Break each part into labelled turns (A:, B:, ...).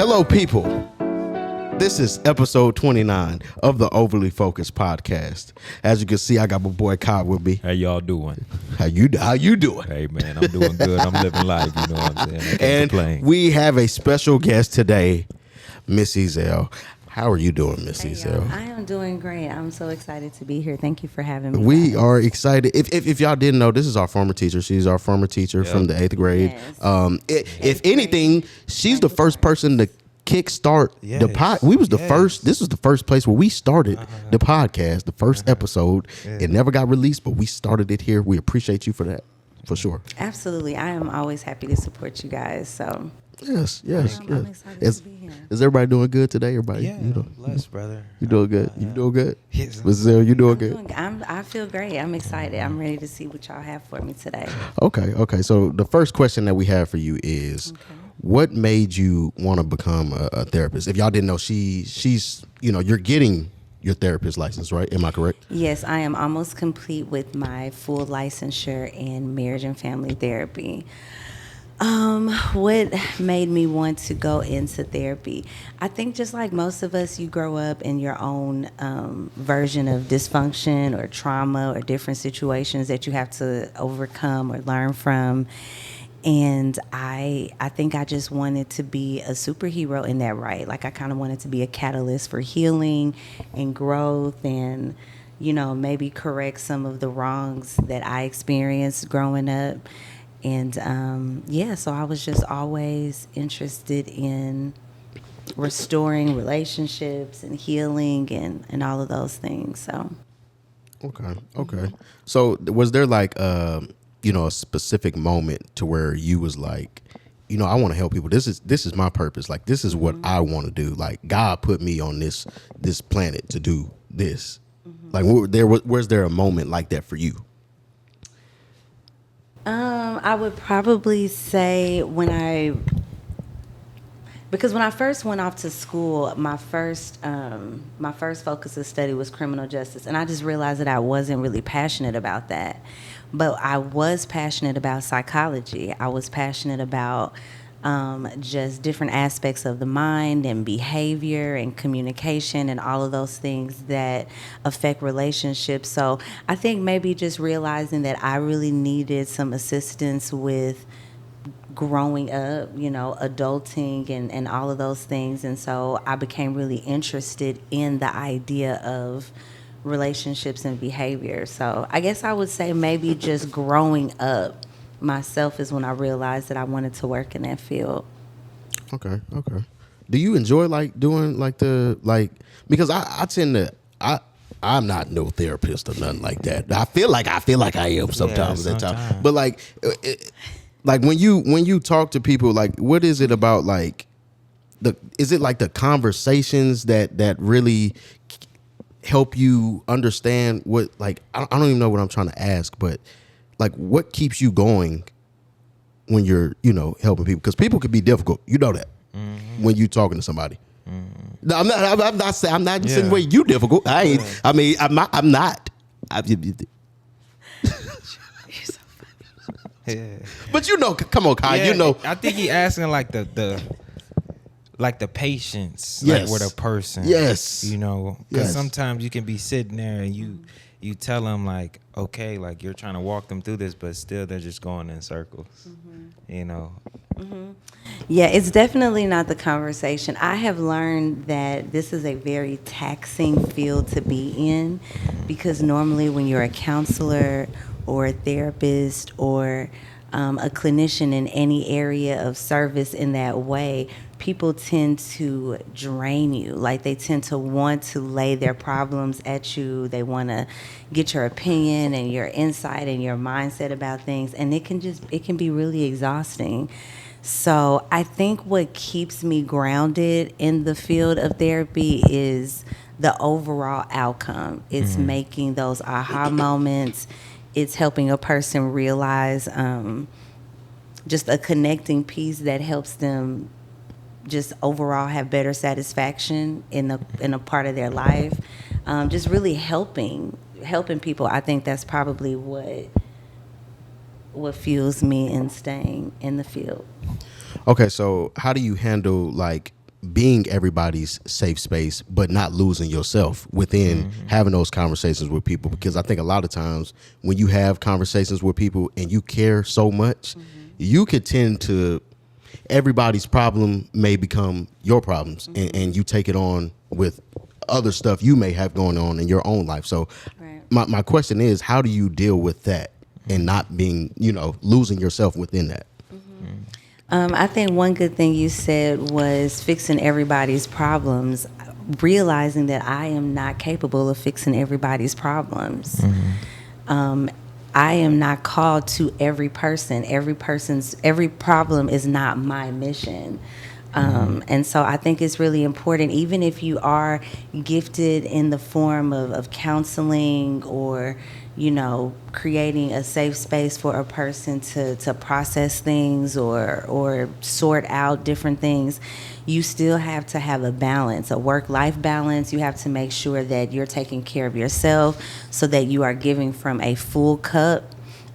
A: Hello, people. This is episode 29 of the Overly Focused podcast. As you can see, I got my boy Kai with me.
B: How y'all doing?
A: How you doing?
B: Hey, man, I'm doing good. I'm living life, you know what I'm saying? I can't
A: And
B: complain.
A: we have a special guest today, Miss Ezell. How are you doing, Miss Ezell?
C: I am doing great. I'm so excited to be here. Thank you for having me.
A: We
C: guys.
A: are excited. If y'all didn't know, this is our former teacher. She's our former teacher from the 8th grade.
C: Yes.
A: If anything, she's the first person to kickstart the pod. We was the first. This was the first place where we started the podcast. The first episode. It never got released, but we started it here. We appreciate you for that, for sure.
C: Absolutely. I am always happy to support you guys. So
A: Yes.
C: I'm excited to be here.
A: Is everybody doing good today? Everybody,
B: Yeah, bless, brother.
A: You doing good? You doing good?
B: Yes.
A: Ezell, you doing good?
C: I feel great. I'm excited. I'm ready to see what y'all have for me today.
A: Okay. So the first question that we have for you is, what made you want to become a therapist? If y'all didn't know, she's you're getting your therapist license, right? Am I correct?
C: Yes, I am almost complete with my full licensure in marriage and family therapy. What made me want to go into therapy? I think just like most of us, you grow up in your own version of dysfunction or trauma or different situations that you have to overcome or learn from. And I think I just wanted to be a superhero in that, right? Like I kind of wanted to be a catalyst for healing and growth and, maybe correct some of the wrongs that I experienced growing up. And, so I was just always interested in restoring relationships and healing and all of those things. So.
A: Okay. So was there like, a specific moment to where you was like, I want to help people. This is my purpose. Like, this is what I want to do. Like, God put me on this planet to do this. Like, where's there a moment like that for you?
C: I would probably say because when I first went off to school, my first focus of study was criminal justice, and I just realized that I wasn't really passionate about that. But I was passionate about psychology. I was passionate about just different aspects of the mind and behavior and communication and all of those things that affect relationships. So I think maybe just realizing that I really needed some assistance with growing up, adulting and all of those things. And so I became really interested in the idea of relationships and behavior. So I guess I would say maybe just growing up myself is when I realized that I wanted to work in that field. Okay.
A: Do you enjoy like doing because I tend to I'm not no therapist or nothing like that. I feel like I am sometimes at times. But like when you talk to people, like what is it about is it like the conversations that really help you understand what, like, I don't even know what I'm trying to ask, but like what keeps you going when you're, helping people? Because people can be difficult. You know that when you talking to somebody. No, I'm not saying way you difficult. I'm not.
B: You're so funny. Yeah.
A: But come on, Kai,
B: I think he asking like the patience,
A: yes,
B: like with a person.
A: Yes.
B: Because sometimes you can be sitting there and you tell them like, okay, like you're trying to walk them through this, but still they're just going in circles,
C: Yeah, it's definitely not the conversation. I have learned that this is a very taxing field to be in because normally when you're a counselor or a therapist or a clinician in any area of service in that way, people tend to drain you. Like they tend to want to lay their problems at you. They want to get your opinion and your insight and your mindset about things. And it can be really exhausting. So I think what keeps me grounded in the field of therapy is the overall outcome. It's making those aha moments. It's helping a person realize just a connecting piece that helps them just overall have better satisfaction in a part of their life. Just really helping people. I think that's probably what fuels me in staying in the field.
A: Okay, so how do you handle like being everybody's safe space, but not losing yourself within having those conversations with people. Because I think a lot of times when you have conversations with people and you care so much, you could tend to, everybody's problem may become your problems, and you take it on with other stuff you may have going on in your own life. So
C: Right.
A: my question is, how do you deal with that and not being, losing yourself within that?
C: I think one good thing you said was fixing everybody's problems, realizing that I am not capable of fixing everybody's problems. I am not called to every person. Every problem is not my mission. And so I think it's really important, even if you are gifted in the form of counseling or, creating a safe space for a person to process things or sort out different things, you still have to have a balance, a work-life balance. You have to make sure that you're taking care of yourself so that you are giving from a full cup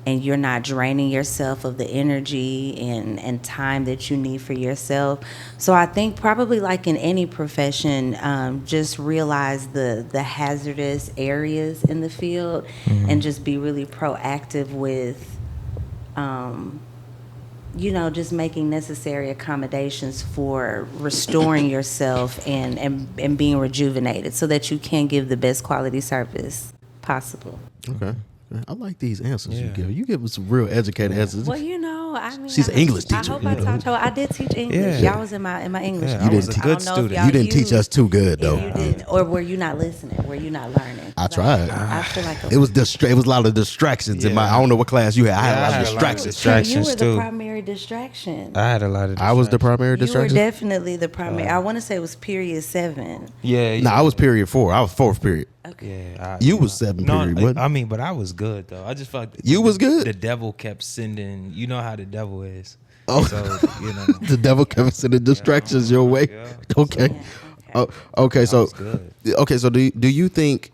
C: and you're not draining yourself of the energy and time that you need for yourself. So I think probably like in any profession, just realize the hazardous areas in the field and just be really proactive with, just making necessary accommodations for restoring yourself and being rejuvenated so that you can give the best quality service possible.
A: Okay. I like these answers you give. You give us some real educated answers.
C: Well, I mean,
A: She's an English teacher.
C: I hope I taught you. I did teach English.
B: Yeah.
C: Y'all was in my English.
B: Yeah,
C: class.
B: I was a
C: don't
B: good
C: know if
B: student.
C: y'all
A: You didn't teach
C: used-
A: us too good, though.
C: You didn't, or were you not listening? Were you not learning?
A: I tried.
C: I feel like
A: It was it was a lot of distractions in my. I don't know what class you had. I had a lot of distractions.
C: You were the
B: too.
C: primary distraction.
B: I had a lot of
A: I was the primary
C: You were
A: distraction.
C: definitely the primary. I want to say it was period 7.
B: Yeah.
A: No, I was period 4. I was 4th period.
C: Okay.
B: Yeah,
A: You was 7 period, wasn't
B: I mean, but I was good though. I just felt like
A: You was good?
B: The devil kept sending. You know how the devil is.
A: Oh.
B: So
A: The devil kept sending distractions your way.
B: Yeah.
A: Okay.
C: Yeah,
A: Okay. So
B: good.
A: okay. So do you think,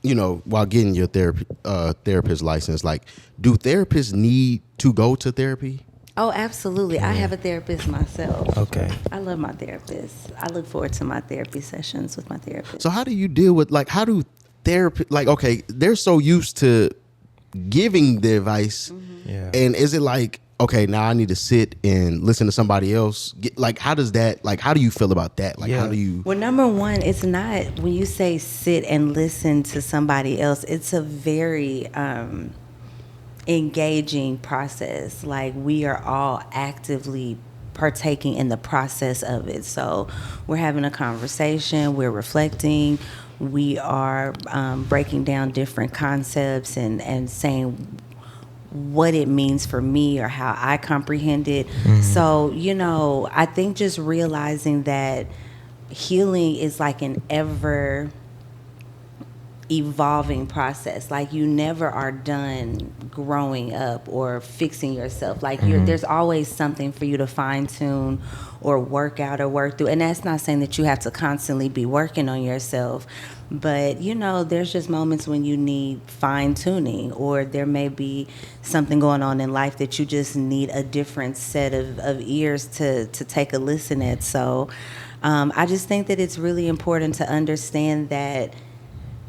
A: while getting your therapist license, like, do therapists need to go to therapy?
C: Oh, absolutely. I have a therapist myself.
B: Okay.
C: I love my therapist. I look forward to my therapy sessions with my therapist.
A: So how do you deal with, like, how do therapy, like, okay, they're so used to giving the advice,
B: Yeah.
A: and is it like, okay, now I need to sit and listen to somebody else? Like, how does that, like, how do you feel about that? Like,
B: Yeah.
A: how do you?
C: Well, number one, it's not, when you say sit and listen to somebody else, it's a very engaging process. Like, we are all actively partaking in the process of it. So we're having a conversation, we're reflecting, we are breaking down different concepts and saying what it means for me or how I comprehend it. So, I think just realizing that healing is like an ever evolving process. Like, you never are done growing up or fixing yourself. Like, there's always something for you to fine tune or work out or work through. And that's not saying that you have to constantly be working on yourself, but there's just moments when you need fine tuning, or there may be something going on in life that you just need a different set of ears to take a listen at. So I just think that it's really important to understand that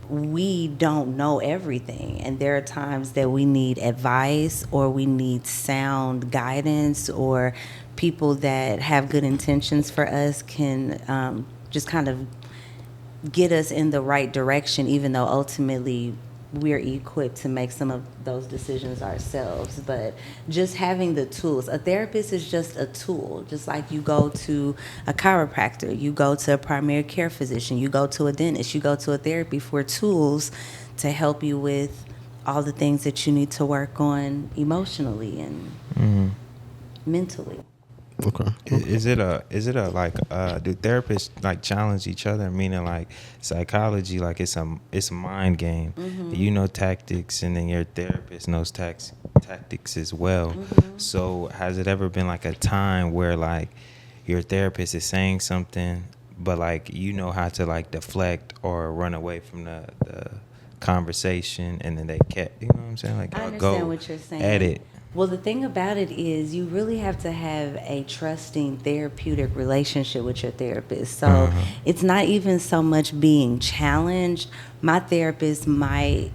C: we don't know everything, and there are times that we need advice or we need sound guidance, or people that have good intentions for us can just kind of get us in the right direction, even though ultimately we're equipped to make some of those decisions ourselves. But just having the tools, a therapist is just a tool. Just like you go to a chiropractor, you go to a primary care physician, you go to a dentist, you go to a therapy for tools to help you with all the things that you need to work on emotionally and mentally.
A: Okay.
B: Is it a like do therapists like challenge each other? Meaning, like, psychology, like it's a mind game. You know tactics, and then your therapist knows tactics as well. So has it ever been like a time where, like, your therapist is saying something, but, like, you know how to, like, deflect or run away from the conversation, and then they kept, you know what I'm saying? Like,
C: I understand
B: go
C: what you're saying.
B: at it.
C: Well, the thing about it is you really have to have a trusting therapeutic relationship with your therapist. So it's not even so much being challenged. My therapist might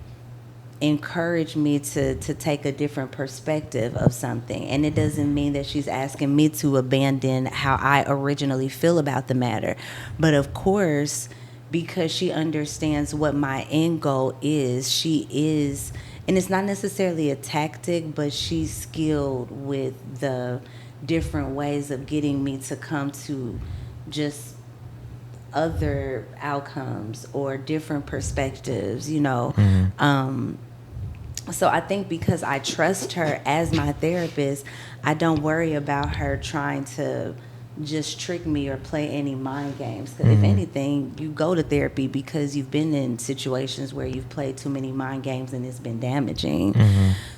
C: encourage me to take a different perspective of something. And it doesn't mean that she's asking me to abandon how I originally feel about the matter. But of course, because she understands what my end goal is, she is, and it's not necessarily a tactic, but she's skilled with the different ways of getting me to come to just other outcomes or different perspectives, you know. So I think because I trust her as my therapist, I don't worry about her trying to just trick me or play any mind games. 'Cause if anything, you go to therapy because you've been in situations where you've played too many mind games and it's been damaging.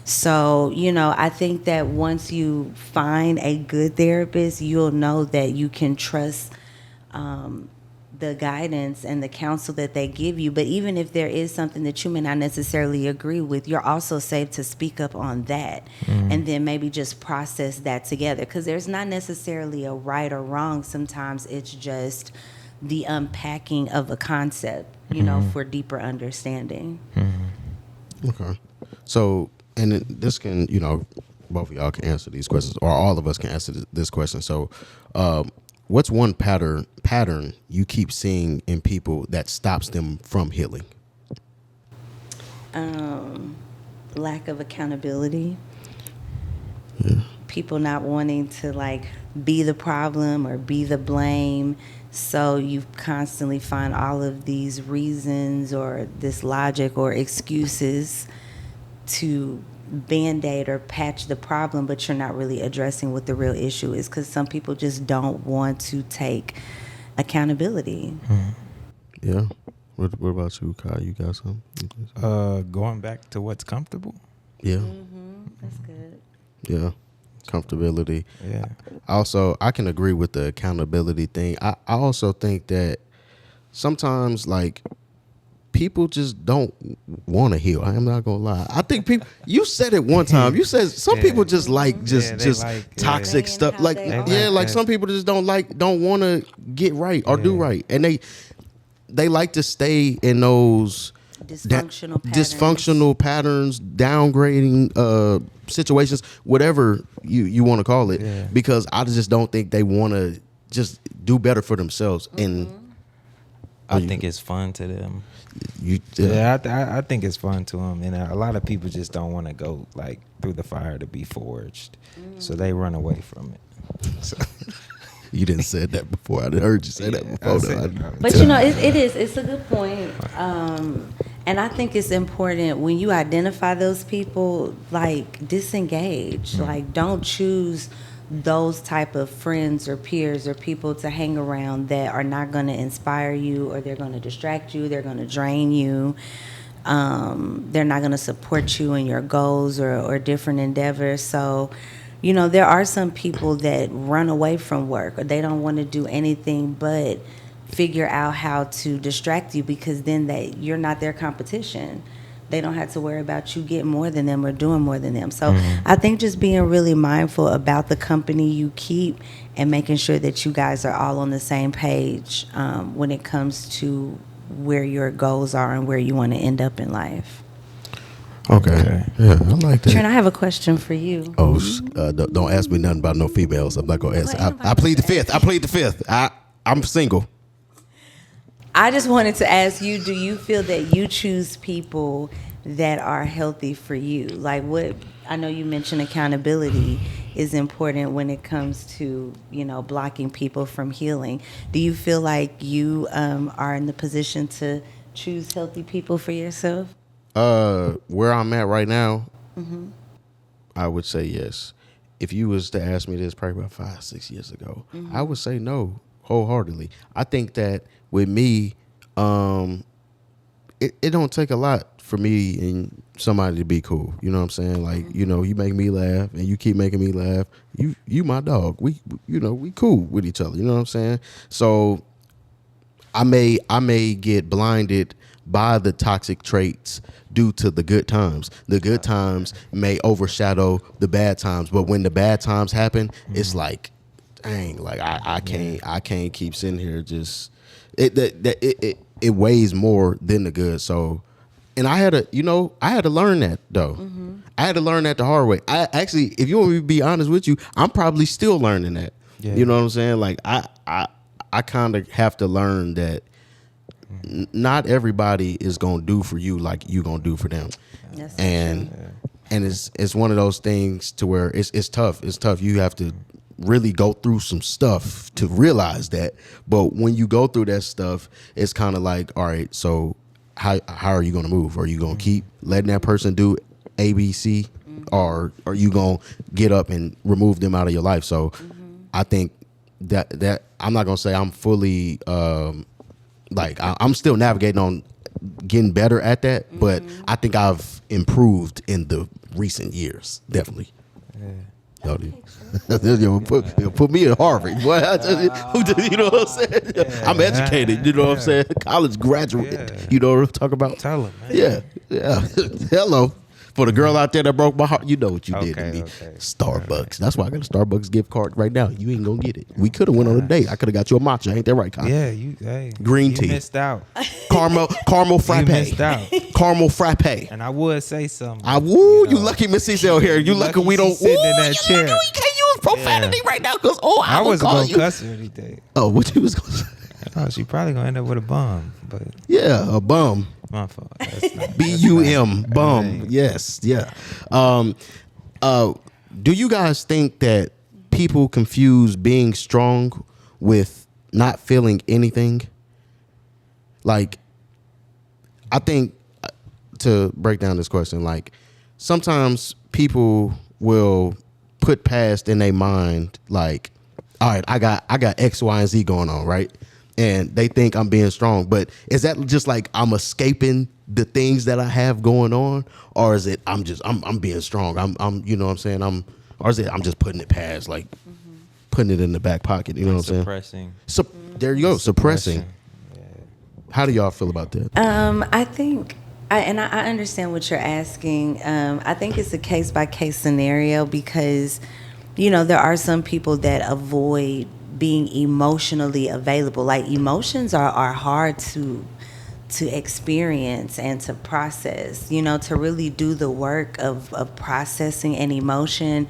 C: So, you know, I think that once you find a good therapist, you'll know that you can trust the guidance and the counsel that they give you. But even if there is something that you may not necessarily agree with, you're also safe to speak up on that and then maybe just process that together. Because there's not necessarily a right or wrong. Sometimes it's just the unpacking of a concept, you know, for deeper understanding.
A: Okay. So, and this can, you know, both of y'all can answer these questions, or all of us can answer this question. So, what's one pattern you keep seeing in people that stops them from healing?
C: Lack of accountability. People not wanting to like be the problem or be the blame. So you constantly find all of these reasons or this logic or excuses to band-aid or patch the problem, but you're not really addressing what the real issue is, because some people just don't want to take accountability.
A: Yeah. What about you, Kai? You got something?
B: Going back to what's comfortable.
A: Yeah.
C: That's good.
A: Yeah. Comfortability.
B: Yeah.
A: Also, I can agree with the accountability thing. I also think that sometimes, like, people just don't want to heal. I am not gonna lie. I think people. You said it one time. You said some people just like just
B: like,
A: toxic
C: Staying
A: stuff.
C: how
A: Like
C: they are.
A: yeah, like
B: that.
A: some people just don't want to get right or do right, and they like to stay in those
C: Dysfunctional
A: patterns, downgrading situations, whatever you want to call it.
B: Yeah.
A: Because I just don't think they want to just do better for themselves. And
B: I think it's fun to them. I think it's fun to them, and a lot of people just don't want to go like through the fire to be forged, so they run away from it. So.
A: You didn't say that before. I heard you say that before.
C: But you know, it's a good point. And I think it's important when you identify those people, like disengage, like don't choose those type of friends or peers or people to hang around that are not going to inspire you, or they're going to distract you, they're going to drain you, they're not going to support you in your goals or different endeavors. So, you know, there are some people that run away from work, or they don't want to do anything but figure out how to distract you, because then you're not their competition. They don't have to worry about you getting more than them or doing more than them. So I think just being really mindful about the company you keep and making sure that you guys are all on the same page when it comes to where your goals are and where you want to end up in life.
A: Okay. Yeah, I like that.
C: Trent, I have a question for you.
A: Oh, don't ask me nothing about no females. I'm not gonna answer. I plead the fifth. I'm single.
C: I just wanted to ask you, do you feel that you choose people that are healthy for you? Like, what, I know you mentioned accountability is important when it comes to, you know, blocking people from healing. Do you feel like you are in the position to choose healthy people for yourself?
A: Where I'm at right now, I would say yes. If you was to ask me this probably about 5-6 years ago, I would say no wholeheartedly. I think that with me, it don't take a lot for me and somebody to be cool. You know what I'm saying? Like, you know, you make me laugh and you keep making me laugh. You my dog. We cool with each other. You know what I'm saying? So I may get blinded buy the toxic traits due to the good times. The good times may overshadow the bad times, but when the bad times happen, it's like, dang, like I can't keep sitting here just it weighs more than the good. So, and I had to learn that though. I had to learn that the hard way. I actually, if you want me to be honest with you, I'm probably still learning that. Yeah. You know what I'm saying? Like I kind of have to learn that not everybody is gonna do for you like you gonna do for them. Yes, and it's one of those things to where it's tough. It's tough. You have to really go through some stuff to realize that. But when you go through that stuff, it's kind of like, all right, so how are you gonna move? Are you gonna keep letting that person do A, B, C, or are you gonna get up and remove them out of your life? So I think that I'm not gonna say I'm fully I'm still navigating on getting better at that, but I think I've improved in the recent years, definitely. Put me in Harvard. Boy, you know what I'm saying? I'm educated. You know what I'm saying? College graduate. You know what I'm talking about?
B: Tell him, man.
A: Yeah. Hello. For the girl out there that broke my heart, you know what you did to me. Starbucks. That's why I got a Starbucks gift card right now. You ain't gonna get it. We could have went on a date. I could have got you a matcha. Ain't that right, Kyle?
B: Yeah,
A: green tea.
B: You missed out.
A: Caramel frappe.
B: You missed out.
A: Caramel frappe.
B: And I would say something.
A: You lucky Miss Ezell here. You lucky we don't.
B: Sitting in that chair.
A: You can't use profanity right now because I
B: wasn't gonna cuss or anything.
A: Oh, what you was gonna say?
B: Oh, she probably gonna end up with a bum, but
A: yeah, a bum.
B: My fault.
A: BUM, bum. Yes, yeah. Do you guys think that people confuse being strong with not feeling anything? Like, I think to break down this question, like sometimes people will put past in their mind, like, all right, I got X, Y, and Z going on, right? And they think I'm being strong, but is that just like I'm escaping the things that I have going on, or is it I'm being strong? I'm you know what I'm saying? Or is it I'm just putting it past, like putting it in the back pocket? You know what I'm saying?
B: Suppressing.
A: So there you go, suppressing. Yeah. How do y'all feel about that?
C: I think, I understand what you're asking. I think it's a case by case scenario because, there are some people that avoid being emotionally available. Like emotions are hard to experience and to process, to really do the work of processing an emotion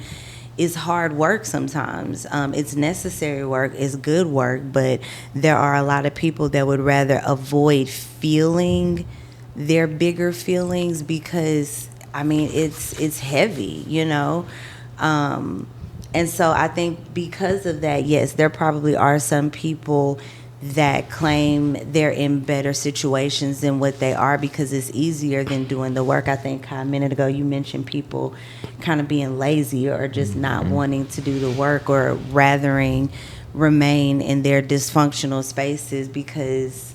C: is hard work sometimes. It's necessary work, it's good work, but there are a lot of people that would rather avoid feeling their bigger feelings because it's heavy, and so I think because of that, yes, there probably are some people that claim they're in better situations than what they are because it's easier than doing the work. I think a minute ago you mentioned people kind of being lazy or just not wanting to do the work or rathering remain in their dysfunctional spaces because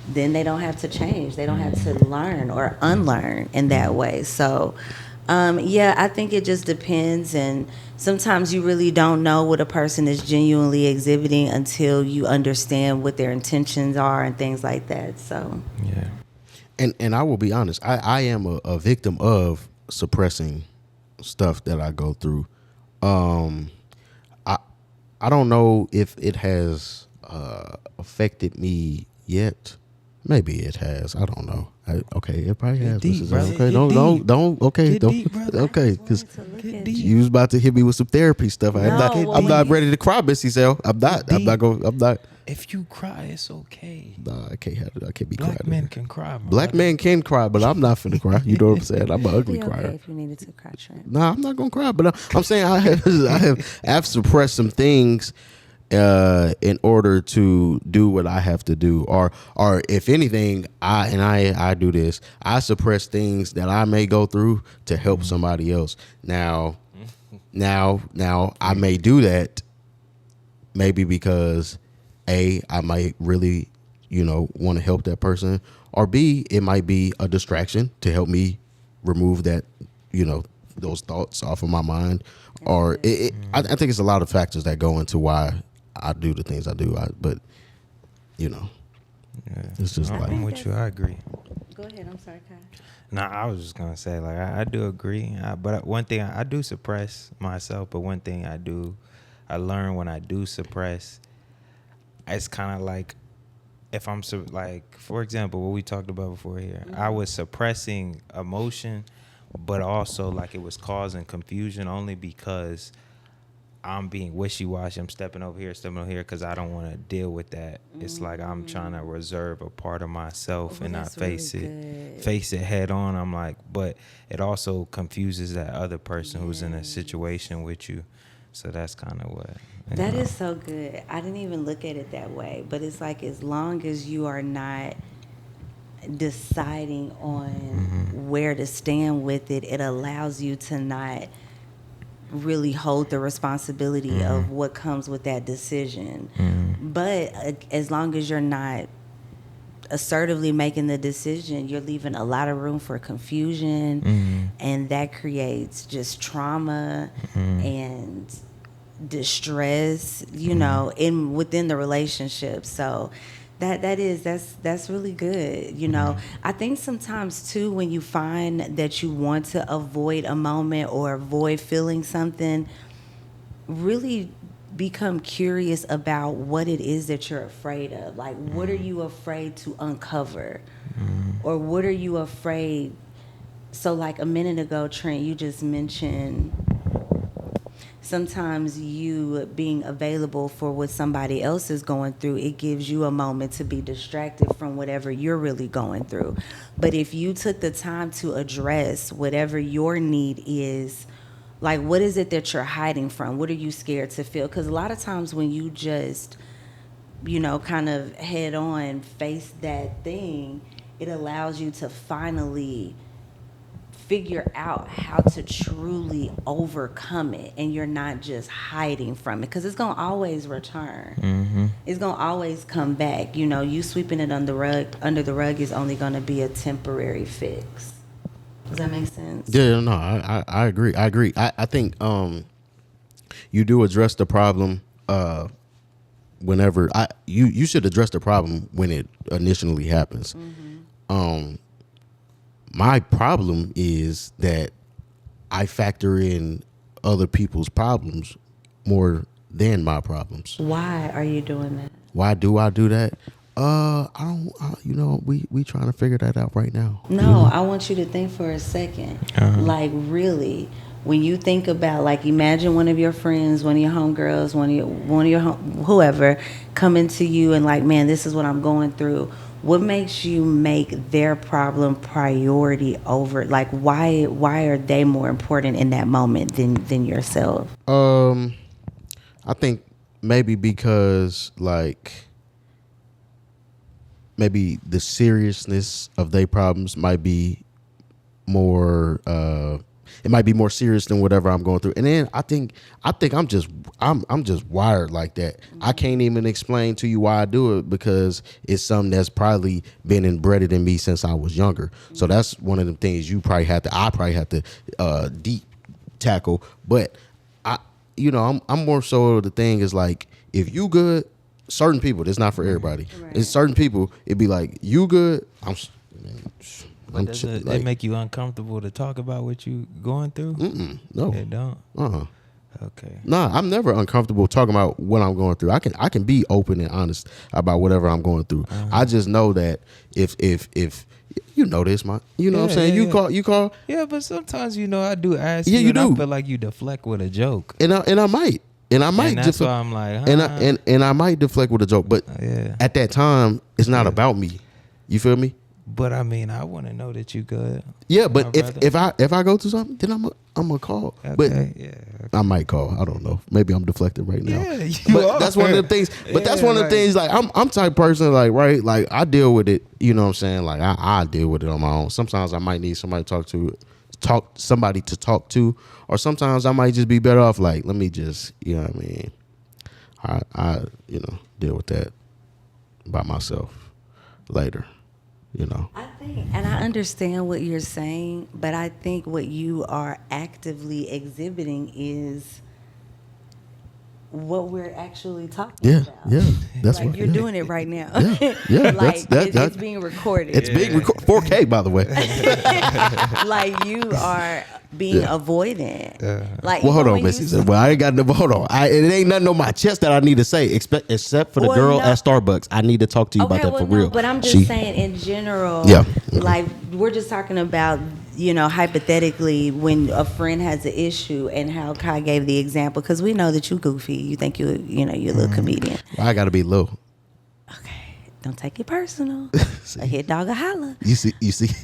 C: then they don't have to change. They don't have to learn or unlearn in that way. So I think it just depends, and sometimes you really don't know what a person is genuinely exhibiting until you understand what their intentions are and things like that. So
A: and I will be honest, I am a victim of suppressing stuff that I go through. I don't know if it has affected me yet. Maybe it has. I don't know. Okay, it probably has.
B: Deep,
A: okay, don't. Okay, don't.
B: Deep,
A: okay, because you was about to hit me with some therapy stuff. I'm not ready to cry, Miss Ezell. I'm not.
B: If you cry, it's okay.
A: Nah, I can't have it. I can't be
B: crying.
A: Black
B: men can cry.
A: Black men can cry, but I'm not finna cry. You know what I'm saying? I'm an ugly crier.
C: If you needed to cry, Trent.
A: Nah, I'm not gonna cry, but I'm saying I've suppressed some things in order to do what I have to do, or if anything, I do this. I suppress things that I may go through to help somebody else. Now, I may do that maybe because A, I might really, want to help that person, or B, it might be a distraction to help me remove that, those thoughts off of my mind, or I think it's a lot of factors that go into why I do the things I do, but it's just
B: I'm with you. I agree.
C: Go ahead. I'm sorry, Kai.
B: No, I was just gonna say, like, I do agree, but one thing I do suppress myself. But one thing I learn when I do suppress, it's kind of like if I'm like, for example, what we talked about before here, I was suppressing emotion, but also like it was causing confusion only because I'm being wishy-washy. I'm stepping over here because I don't want to deal with that. It's like I'm trying to reserve a part of myself and not face it head on. I'm like, but it also confuses that other person who's in a situation with you. So that's kind of what.
C: That is so good. I didn't even look at it that way, but it's like as long as you are not deciding on where to stand with it, it allows you to not really hold the responsibility of what comes with that decision. But as long as you're not assertively making the decision, you're leaving a lot of room for confusion, and that creates just trauma and distress, you know, within the relationship. So that's really good. You know, I think sometimes too, when you find that you want to avoid a moment or avoid feeling something, really become curious about what it is that you're afraid of. Like, what are you afraid to uncover? Or what are you afraid? So like a minute ago, Trent, you just mentioned sometimes you being available for what somebody else is going through, it gives you a moment to be distracted from whatever you're really going through. But if you took the time to address whatever your need is, like, what is it that you're hiding from? What are you scared to feel? Because a lot of times when you just, you know, kind of head on face that thing, it allows you to finally figure out how to truly overcome it, and you're not just hiding from it, because it's going to always return. It's going to always come back. You know, you sweeping it under the rug is only going to be a temporary fix. Does that make sense?
A: Yeah, no, I agree. I think you do address the problem whenever you should address the problem when it initially happens. My problem is that I factor in other people's problems more than my problems.
C: Why are you doing that?
A: Why do I do that? I don't. You know, we trying to figure that out right now.
C: No, I want you to think for a second. Like, really, when you think about, like, imagine one of your friends, one of your homegirls, one of your whoever coming to you and like, man, this is what I'm going through. What makes you make their problem priority over, like, why are they more important in that moment than yourself?
A: I think maybe because, like, maybe the seriousness of their problems might be more it might be more serious than whatever I'm going through. And then I think I'm just wired like that. I can't even explain to you why I do it, because it's something that's probably been embedded in me since I was younger. So that's one of the things I probably have to deep tackle. But I'm more so the thing is, like, if you good, certain people, it's not for everybody.
C: Right.
A: It's certain people, it'd be like, you good,
B: But does it make you uncomfortable to talk about what you going through?
A: No.
B: It don't? Okay.
A: Nah, I'm never uncomfortable talking about what I'm going through. I can be open and honest about whatever I'm going through. I just know that if you know this, what I'm saying? You call.
B: Yeah, but sometimes, I do ask
A: you,
B: and
A: do.
B: I feel like you deflect with a joke.
A: And I might. And
B: that's why I'm like,
A: and I might deflect with a joke, but at that time, it's not about me. You feel me?
B: But I mean, I want to know that you good.
A: Yeah, but if I go through something, then I'm gonna call.
B: Okay,
A: but
B: okay.
A: I might call. I don't know. Maybe I'm deflected right now.
B: Yeah,
A: but that's one of the things. But that's one of the things. Like, I'm type person. Like, right. Like, I deal with it. You know what I'm saying? Like, I deal with it on my own. Sometimes I might need somebody to talk to, or sometimes I might just be better off. Like, let me just, you know what I mean? I deal with that by myself later.
C: I think, and I understand what you're saying, but I think what you are actively exhibiting is what we're actually talking about.
A: Yeah, that's
C: like
A: what
C: you're doing it right now.
A: Yeah,
C: like it's being recorded.
A: It's being recorded 4K, by the way.
C: like you are being avoidant. Like
A: Well, hold
C: even
A: on,
C: when
A: Missy.
C: you-
A: Well, I ain't got no. Hold on. It ain't nothing on my chest that I need to say, except for the
C: Well,
A: girl
C: no.
A: at Starbucks. I need to talk to you about that for real.
C: But I'm just saying in general.
A: Yeah.
C: Like we're just talking about, hypothetically when a friend has an issue and how Kai gave the example because we know that you goofy. You think you're a little comedian.
A: I gotta be low.
C: Okay, don't take it personal. A hit dog a holla.
A: You see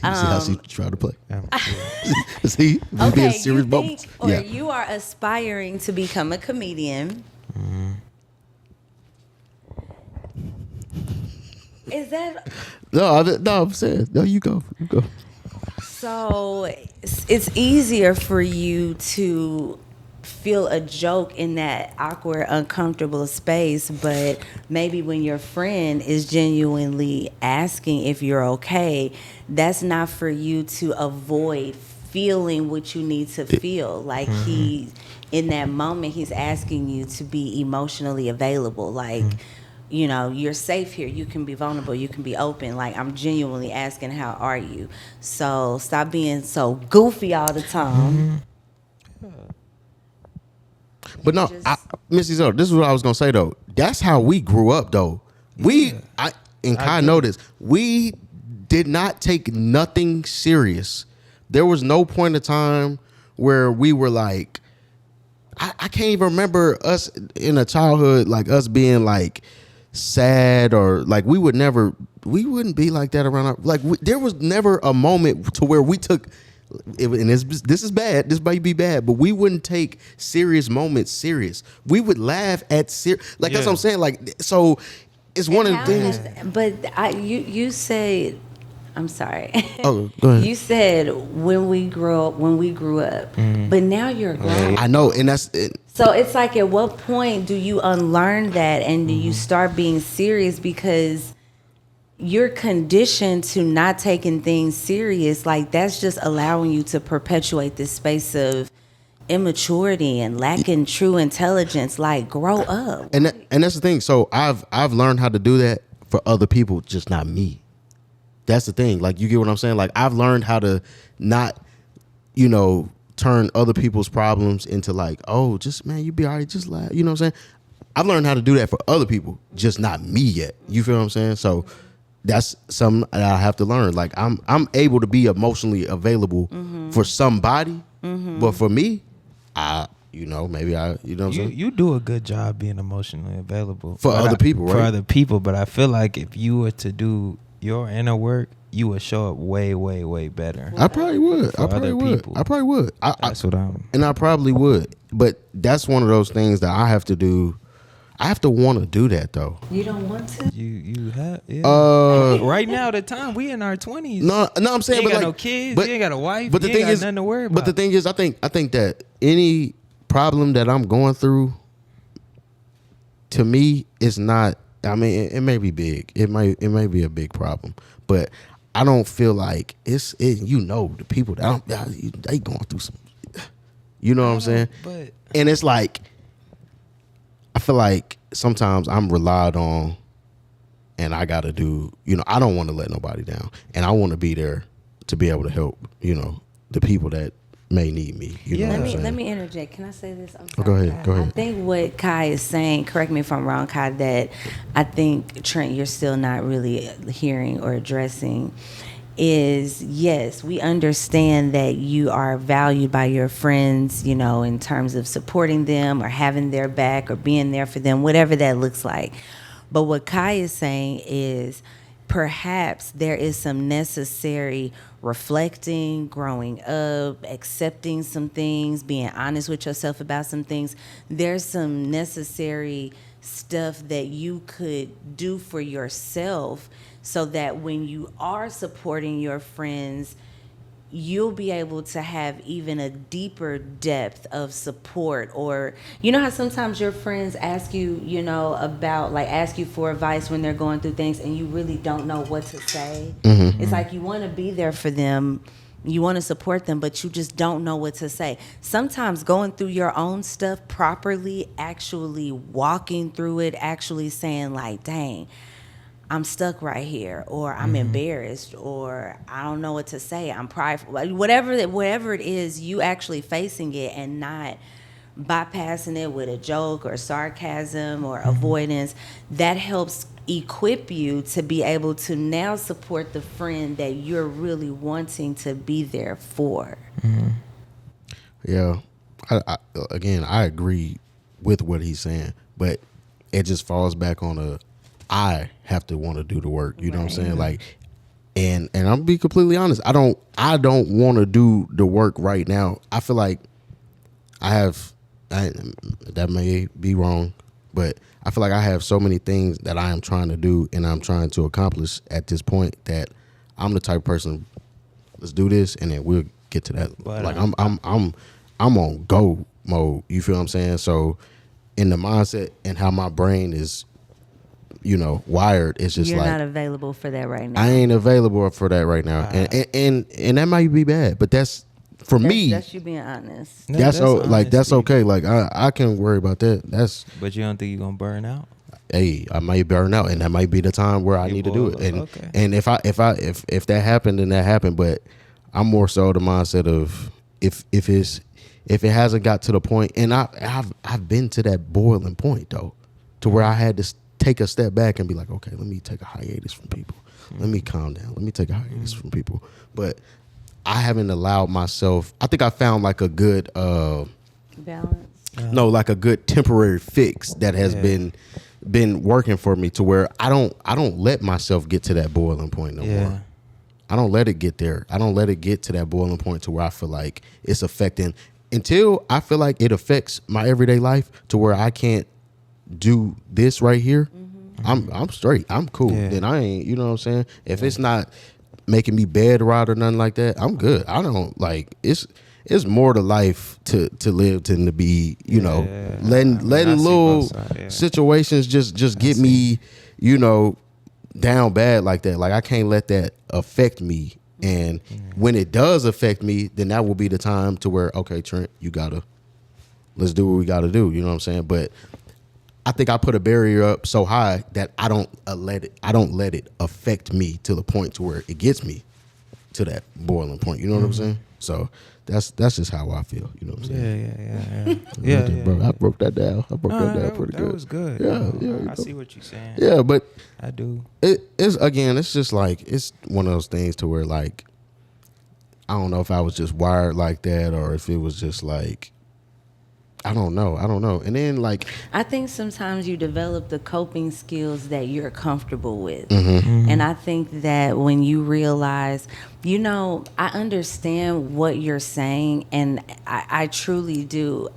A: how she tried to play. See, we
C: Okay,
A: being serious
C: you
A: moments.
C: think, or you are aspiring to become a comedian. Is that
A: No, I'm saying no. You go.
C: so? It's easier for you to feel a joke in that awkward, uncomfortable space, but maybe when your friend is genuinely asking if you're okay, that's not for you to avoid feeling what you need to feel. Like in that moment, he's asking you to be emotionally available. Like, you're safe here. You can be vulnerable. You can be open. Like, I'm genuinely asking, how are you? So stop being so goofy all the time.
A: But no, Missy Zoe, this is what I was gonna say though. That's how we grew up though. Kai noticed, we did not take nothing serious. There was no point of time where we were like, I can't even remember us in a childhood, like us being like sad or like we wouldn't be like that around there was never a moment to where we took and this is bad, this might be bad, but we wouldn't take serious moments serious. We would laugh at that's what I'm saying, like, so it's one of the things.
C: But you said, I'm sorry.
A: Oh, go ahead.
C: You said when we grew up, but now you're grown.
A: I know, and that's it.
C: So it's like, at what point do you unlearn that and do you start being serious because you're conditioned to not taking things serious? Like, that's just allowing you to perpetuate this space of immaturity and lacking true intelligence. Like, grow up.
A: And that's the thing. So I've learned how to do that for other people, just not me. That's the thing. Like, you get what I'm saying? Like, I've learned how to not, turn other people's problems into like, oh, just, man, you be all right, just laugh. You know what I'm saying? I've learned how to do that for other people, just not me yet. You feel what I'm saying? So that's something that I have to learn. Like, I'm able to be emotionally available for somebody, but for me, maybe you know what I'm saying?
B: You do a good job being emotionally available
A: For other people, right?
B: For other people, but I feel like if you were to do your inner work, you would show up way, way, way better.
A: I probably would.
B: For other people.
A: I probably would.
B: That's what I'm.
A: And I probably would. But that's one of those things that I have to do. I have to want to do that though.
C: You don't want to?
B: You have. Yeah. Right now, the time we in our 20s.
A: No, I'm saying,
B: you ain't
A: but
B: got
A: like,
B: no kids.
A: But,
B: you ain't got a wife.
A: But the
B: you
A: thing
B: ain't got
A: is,
B: nothing to worry about.
A: But the thing is, I think that any problem that I'm going through, to me, is not. I mean, it may be big. It may be a big problem, but I don't feel like it's. The people that they going through some. You know what I'm saying?
B: But
A: and it's like, I feel like sometimes I'm relied on, and I got to do. I don't want to let nobody down, and I want to be there to be able to help. The people that may need me.
C: Let me interject. Can I say this? I'm sorry,
A: go ahead. Go ahead.
C: I think what Kai is saying, correct me if I'm wrong, Kai, that I think, Trent, you're still not really hearing or addressing is, yes, we understand that you are valued by your friends, in terms of supporting them or having their back or being there for them, whatever that looks like. But what Kai is saying is, perhaps there is some necessary reflecting, growing up, accepting some things, being honest with yourself about some things. There's some necessary stuff that you could do for yourself so that when you are supporting your friends, you'll be able to have even a deeper depth of support. Or how sometimes your friends ask you, about, like, ask you for advice when they're going through things and you really don't know what to say. It's like you want to be there for them, You want to support them, but you just don't know what to say. Sometimes going through your own stuff properly, actually walking through it, actually saying like, dang, I'm stuck right here, or I'm embarrassed, or I don't know what to say, I'm prideful. Like, whatever it is, you actually facing it and not bypassing it with a joke or sarcasm or avoidance, that helps equip you to be able to now support the friend that you're really wanting to be there for.
A: Yeah. Again, I agree with what he's saying, but it just falls back on I have to want to do the work. You know what I'm saying? Like, and I'm be completely honest. I don't want to do the work right now. I feel like that may be wrong, but I feel like I have so many things that I am trying to do and I'm trying to accomplish at this point that I'm the type of person. Let's do this, and then we'll get to that. But like I'm on go mode. You feel what I'm saying? So in the mindset and how my brain is, wired, it's just
C: You're
A: like
C: not available for that right now.
A: I ain't available for that right now, and that might be bad, but that's for me.
C: That's you being honest.
A: That's okay. Like I can worry about that.
B: But you don't think you're gonna burn out?
A: Hey, I might burn out, and that might be the time where I need to do it. And if that happened, then that happened. But I'm more so the mindset of if it hasn't got to the point, and I've been to that boiling point though, to where I had to take a step back and be like, okay, let me take a hiatus from people. Let me calm down. Let me take a hiatus from people. But I haven't allowed myself. I think I found like a good
C: balance.
A: No, like a good temporary fix that has been working for me, to where I don't let myself get to that boiling point no more. I don't let it get there. I don't let it get to that boiling point to where I feel like it's affecting, until I feel like it affects my everyday life to where I can't do this right here. I'm straight. I'm cool. Then I ain't, you know what I'm saying? If it's not making me bed rot or nothing like that, I'm good. I don't like it's more to life to live than to be, letting little situations just get me, down bad like that. Like I can't let that affect me. And when it does affect me, then that will be the time to where, okay, Trent, let's do what we gotta do. You know what I'm saying? But I think I put a barrier up so high that I don't let it affect me to the point to where it gets me to that boiling point. You know what I'm saying? So that's just how I feel. You know what I'm saying? Yeah. I broke that down. Pretty good.
B: That was good.
A: Yeah.
B: I see what you're saying.
A: Yeah, but
B: I do.
A: It's just like, it's one of those things to where, like, I don't know if I was just wired like that or if it was just like, I don't know. And then, like,
C: I think sometimes you develop the coping skills that you're comfortable with.
A: Mm-hmm.
C: And I think that when you realize, I understand what you're saying, and I truly do.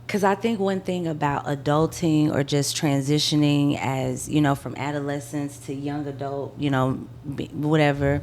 C: Because I think one thing about adulting or just transitioning as, from adolescence to young adult, whatever,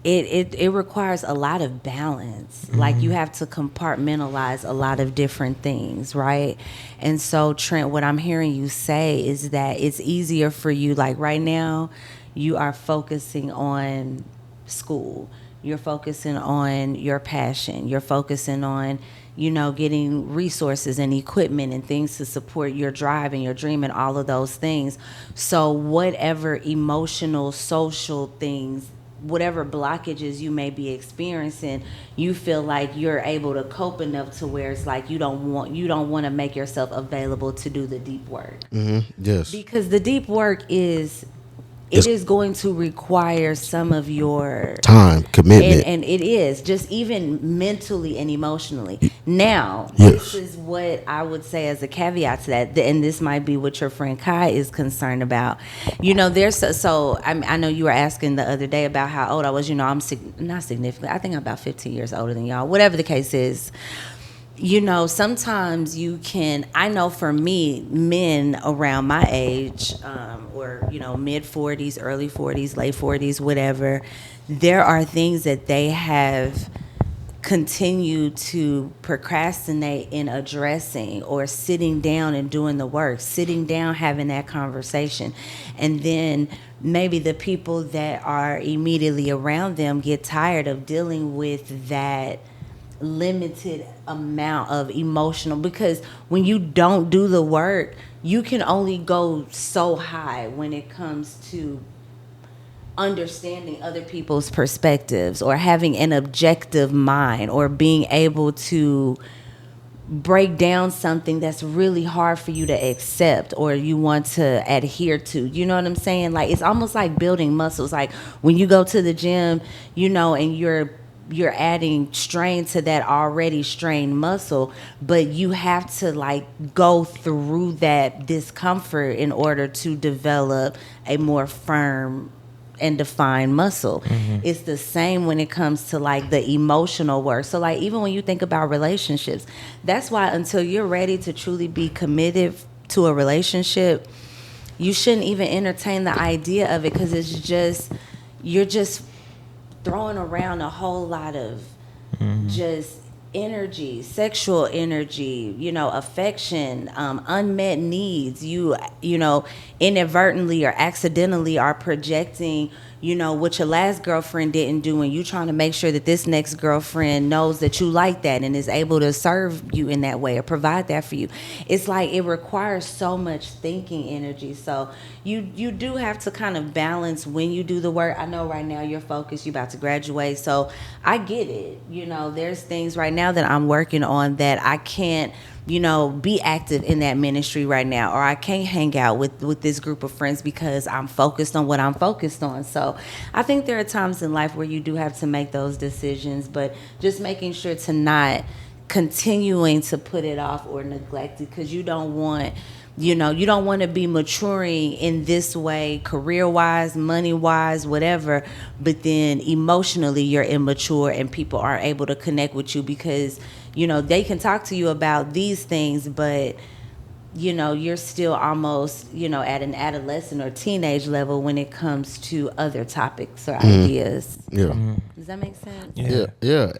C: it requires a lot of balance. Mm-hmm. Like you have to compartmentalize a lot of different things, right? And so, Trent, what I'm hearing you say is that it's easier for you, like right now, you are focusing on school. You're focusing on your passion. You're focusing on, getting resources and equipment and things to support your drive and your dream and all of those things. So whatever emotional, social things, whatever blockages you may be experiencing, you feel like you're able to cope enough to where it's like you don't want to make yourself available to do the deep work.
A: Mm-hmm. Yes.
C: Because the deep work is going to require some of your
A: time, commitment.
C: And it is, just even mentally and emotionally. Now,
A: yes.
C: This is what I would say as a caveat to that, and this might be what your friend Kai is concerned about. I know you were asking the other day about how old I was. I'm not significant. I think I'm about 15 years older than y'all. Whatever the case is. Sometimes you can, I know for me, men around my age, or, mid 40s, early 40s, late 40s, whatever, there are things that they have continue to procrastinate in addressing or sitting down and doing the work, sitting down, having that conversation. And then maybe the people that are immediately around them get tired of dealing with that limited amount of emotional, because when you don't do the work, you can only go so high when it comes to understanding other people's perspectives or having an objective mind or being able to break down something that's really hard for you to accept or you want to adhere to. You know what I'm saying? Like, it's almost like building muscles. Like when you go to the gym, and you're adding strain to that already strained muscle, but you have to like go through that discomfort in order to develop a more firm and define muscle. It's the same when it comes to like the emotional work. So like even when you think about relationships, that's why until you're ready to truly be committed to a relationship, you shouldn't even entertain the idea of it, because you're just throwing around a whole lot of just energy, sexual energy, affection, unmet needs. You inadvertently or accidentally are projecting, what your last girlfriend didn't do, and you trying to make sure that this next girlfriend knows that you like that and is able to serve you in that way or provide that for you. It's like it requires so much thinking energy. So you do have to kind of balance when you do the work. I know right now you're focused, you're about to graduate, so I get it. There's things right now that I'm working on that I can't be active in that ministry right now, or I can't hang out with this group of friends because I'm focused on what I'm focused on. So I think there are times in life where you do have to make those decisions, but just making sure to not continuing to put it off or neglect it, because you don't want to be maturing in this way, career-wise, money-wise, whatever, but then emotionally you're immature and people aren't able to connect with you because, they can talk to you about these things, but, you're still almost, at an adolescent or teenage level when it comes to other topics or ideas.
A: Yeah.
C: Does that make sense?
A: Yeah.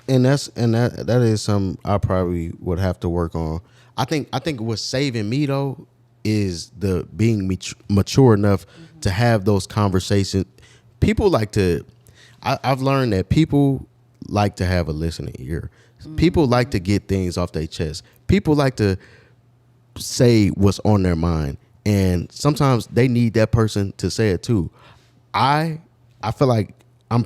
A: And that is something I probably would have to work on. I think what's saving me though is the being mature enough to have those conversations. People like to. I've learned that people like to have a listening ear. People like to get things off their chest. People like to say what's on their mind, and sometimes they need that person to say it too. I feel like this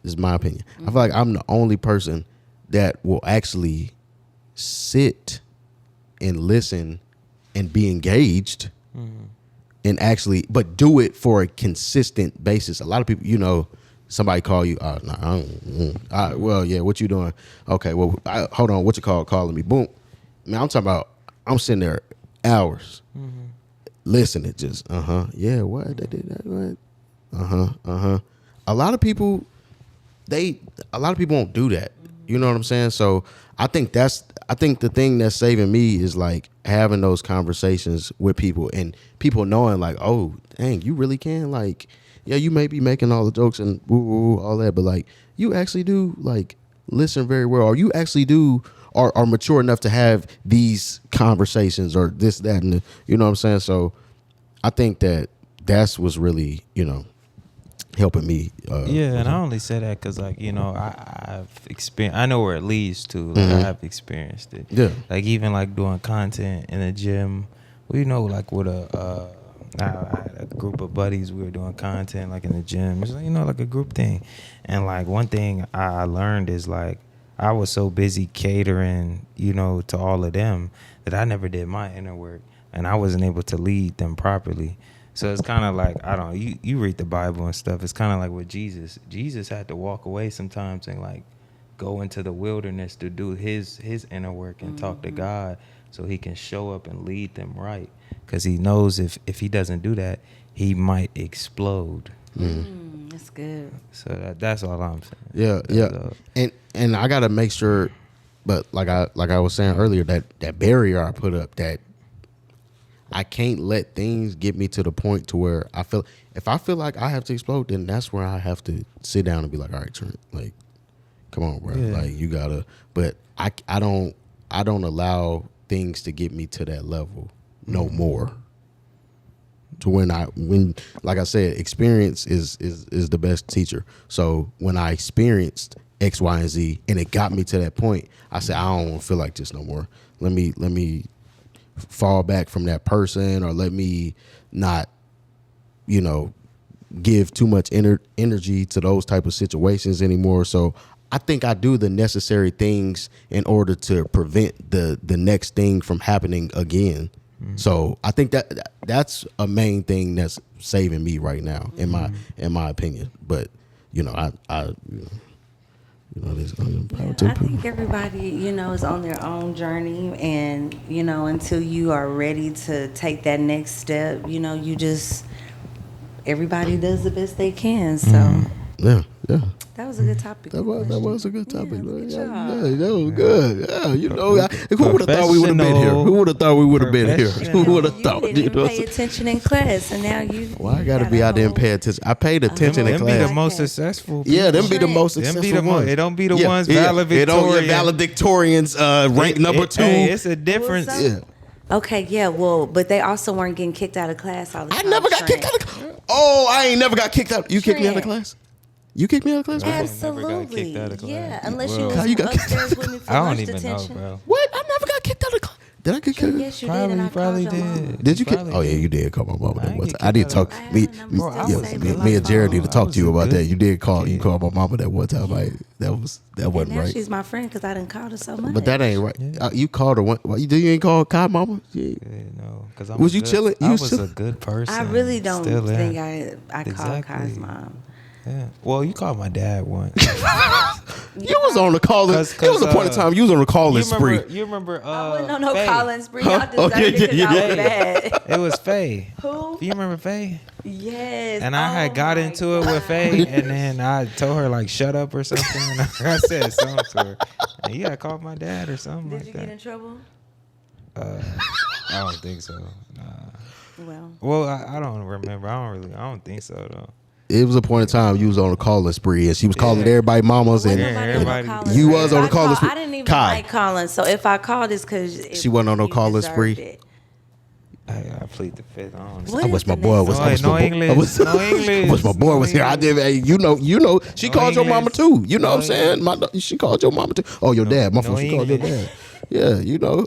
A: is my opinion. I feel like I'm the only person that will actually sit and listen and be engaged and actually, but do it for a consistent basis. A lot of people, somebody call you, well, yeah, what you doing? Okay, well, hold on, what you calling me? Boom. Man, I'm talking about, I'm sitting there hours listening, just, yeah, what? They did that, what? A lot of people won't do that. You know what I'm saying? So I think the thing that's saving me is like having those conversations with people and people knowing like, oh, dang, you really can, like, yeah, you may be making all the jokes and woo, all that, but like you actually do like listen very well, or you actually do are mature enough to have these conversations or this, that, and you know what I'm saying? So I think that's what's really, helping me.
B: And I only say that because, like, I've experienced. I know where it leads to. Like, I have experienced it.
A: Yeah.
B: Like even like doing content in the gym. Well, like with I had a group of buddies. We were doing content like in the gym. It's like like a group thing. And like one thing I learned is like I was so busy catering, to all of them that I never did my inner work, and I wasn't able to lead them properly. So it's kind of like, I don't know, you read the Bible and stuff. It's kind of like with Jesus. Jesus had to walk away sometimes and like go into the wilderness to do his inner work and talk to God so he can show up and lead them right. Because he knows if he doesn't do that, he might explode.
C: That's good.
B: So that's all I'm saying.
A: Yeah. And I got to make sure, but like I was saying earlier, that barrier I put up, that I can't let things get me to the point to where if I feel like I have to explode, then that's where I have to sit down and be like, all right, Trent, like, Come on, bro.
B: Yeah.
A: Like you gotta. But I don't allow things to get me to that level no more. To when like I said, experience is the best teacher. So when I experienced X, Y, and Z, and it got me to that point, I said I don't feel like this no more. Let me fall back from that person, or let me not, give too much energy to those type of situations anymore. So I think I do the necessary things in order to prevent the next thing from happening again. So I think that's a main thing that's saving me right now, in my opinion. But I there's power to
C: I think everybody, is on their own journey, and until you are ready to take that next step, everybody does the best they can. So
A: yeah.
C: that was a good topic.
A: That was a good topic.
C: Yeah, good
A: Yeah,
C: job.
A: that was good. Yeah, who would have thought we would have been here? Who would have thought we would have been here? Who would have thought?
C: You didn't even pay attention in class, and now you.
A: Well, I gotta be out there and pay attention. I paid attention in
B: Them be
A: class.
B: the most successful.
A: Yeah, them be the
C: Trent.
A: most
B: Them
A: successful
B: be the
A: ones.
B: It don't be the ones
A: It
B: valedictorian.
A: don't valedictorians rank number 2.
B: Hey, it's a difference.
C: What's up?
A: Yeah.
C: Okay, yeah, well, but they also weren't getting kicked out of class all the
A: I
C: time.
A: never got kicked out of class. Oh, I ain't never got kicked out. You kicked me out of
C: Trent.
A: class? You kicked me out of class? before?
B: Never got
C: Absolutely.
B: kicked out of class.
C: Yeah, unless
B: Well,
C: you
A: How
C: was
A: you got kicked
C: upstairs with me for
B: I don't
C: lunch
B: even
C: detention.
A: What?
B: know, bro.
A: I never got kicked out of class. Did I get kicked?
C: Yes, you did, and I
B: Probably
C: called your mom.
B: did.
A: Did you kick?
B: Probably
A: Oh yeah,
B: did.
A: you did call my mom
B: I
A: that
B: ain't
A: one
B: get
A: time. I did
B: kicked out
A: talk.
B: of
C: class.
A: Me,
C: I had a number
B: Bro, I
A: yeah,
B: was a
A: me,
B: good
A: me and Jared
B: kid.
A: need to talk to you
B: I was a
A: about that.
B: good
A: You did call. You
B: kid.
A: called my mama that one time. That
C: And
A: wasn't
C: now
A: right.
C: she's my friend because I didn't call her so much.
A: But that ain't right.
B: Yeah.
A: You called her one. Why you ain't call Kai mama? Yeah.
B: Yeah, no, because
A: Was you chilling? You
B: I
A: was
B: was
A: chilling?
B: a good person.
C: I really don't
B: Still am.
C: think I called
B: Exactly.
C: Kai's mom.
B: Yeah. Well, you called my dad once.
A: You was on the calling. It was a point in time you was on the calling spree.
B: You remember?
C: I wasn't on no
B: Faye?
C: Collins spree. Y'all
A: Oh,
C: deserved it because I was bad.
B: It was Faye.
C: Who?
B: Do you remember Faye?
C: Yes.
B: And I had
C: Oh
B: got
C: my
B: into it with
C: God.
B: Faye, and then I told her like, "Shut up" or something. And I said something to her. And you had called my dad or something
C: Did
B: like
C: you
B: that.
C: get in trouble?
B: I don't think so.
C: Well,
B: Well, I don't remember. I don't think so though.
A: It was a point in time you was on the calling spree, and she was calling
B: Yeah.
A: everybody mamas,
C: wasn't
A: and
C: nobody
B: everybody-
C: on no Collins
A: You
C: spree.
A: was on the
C: If I
A: Collins
C: call-
A: spree.
C: I didn't even
A: Kai.
C: like Collins, so if I called, it's because
A: She wasn't on no Collins spree.
B: I plead the fifth. I don't know.
C: What
A: I
C: is
A: wish my
C: the
A: boy
C: next
A: was.
B: No,
A: I wish
B: no
A: my boy-
B: English.
A: I wish-
B: No English.
A: I wish my boy
B: No
A: was here. I did. Hey, you know. She
B: No
A: called your mama
B: English.
A: too. You know
B: No
A: what I'm saying? She called your mama too. Oh, your dad. My
B: no
A: fault. She called your
B: English.
A: dad. Yeah, you know.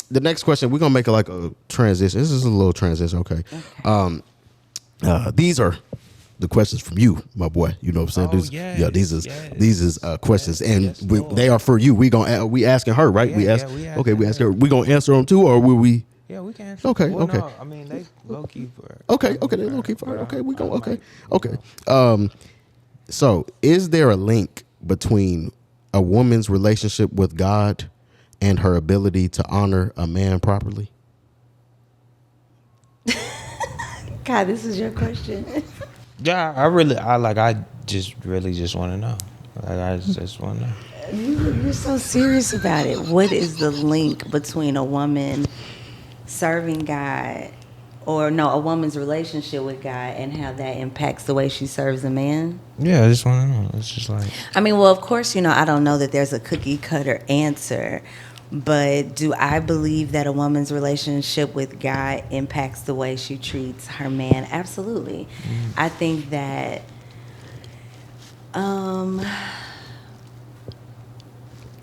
A: The next question, we're gonna make it like a transition. This is a little transition. Okay. These are the questions from you, my boy. You know what I'm saying?
B: Oh,
A: These-
B: yes,
A: yeah, these is questions,
B: yes,
A: and
B: yes,
A: we,
B: Lord.
A: they are for you. We asking her, right?
B: Yeah,
A: we
B: yeah,
A: ask.
B: we
A: Okay, we ask
B: asking
A: her. We gonna answer them too, or will we?
B: Yeah, we can. Answer.
A: Okay,
B: Well,
A: okay.
B: No, I mean, they low key for.
A: Okay, they low key for her. Okay, we go. Okay. So is there a link between a woman's relationship with God and her ability to honor a man properly?
C: God, this is your question.
B: Yeah, I just really want to know. Like, I just want to know.
C: You're so serious about it. What is the link between a woman serving God, or no, a woman's relationship with God, and how that impacts the way she serves a man?
B: Yeah, I just want to know. It's just like.
C: I mean, well, of course, I don't know that there's a cookie cutter answer, but do I believe that a woman's relationship with God impacts the way she treats her man? Absolutely. I think that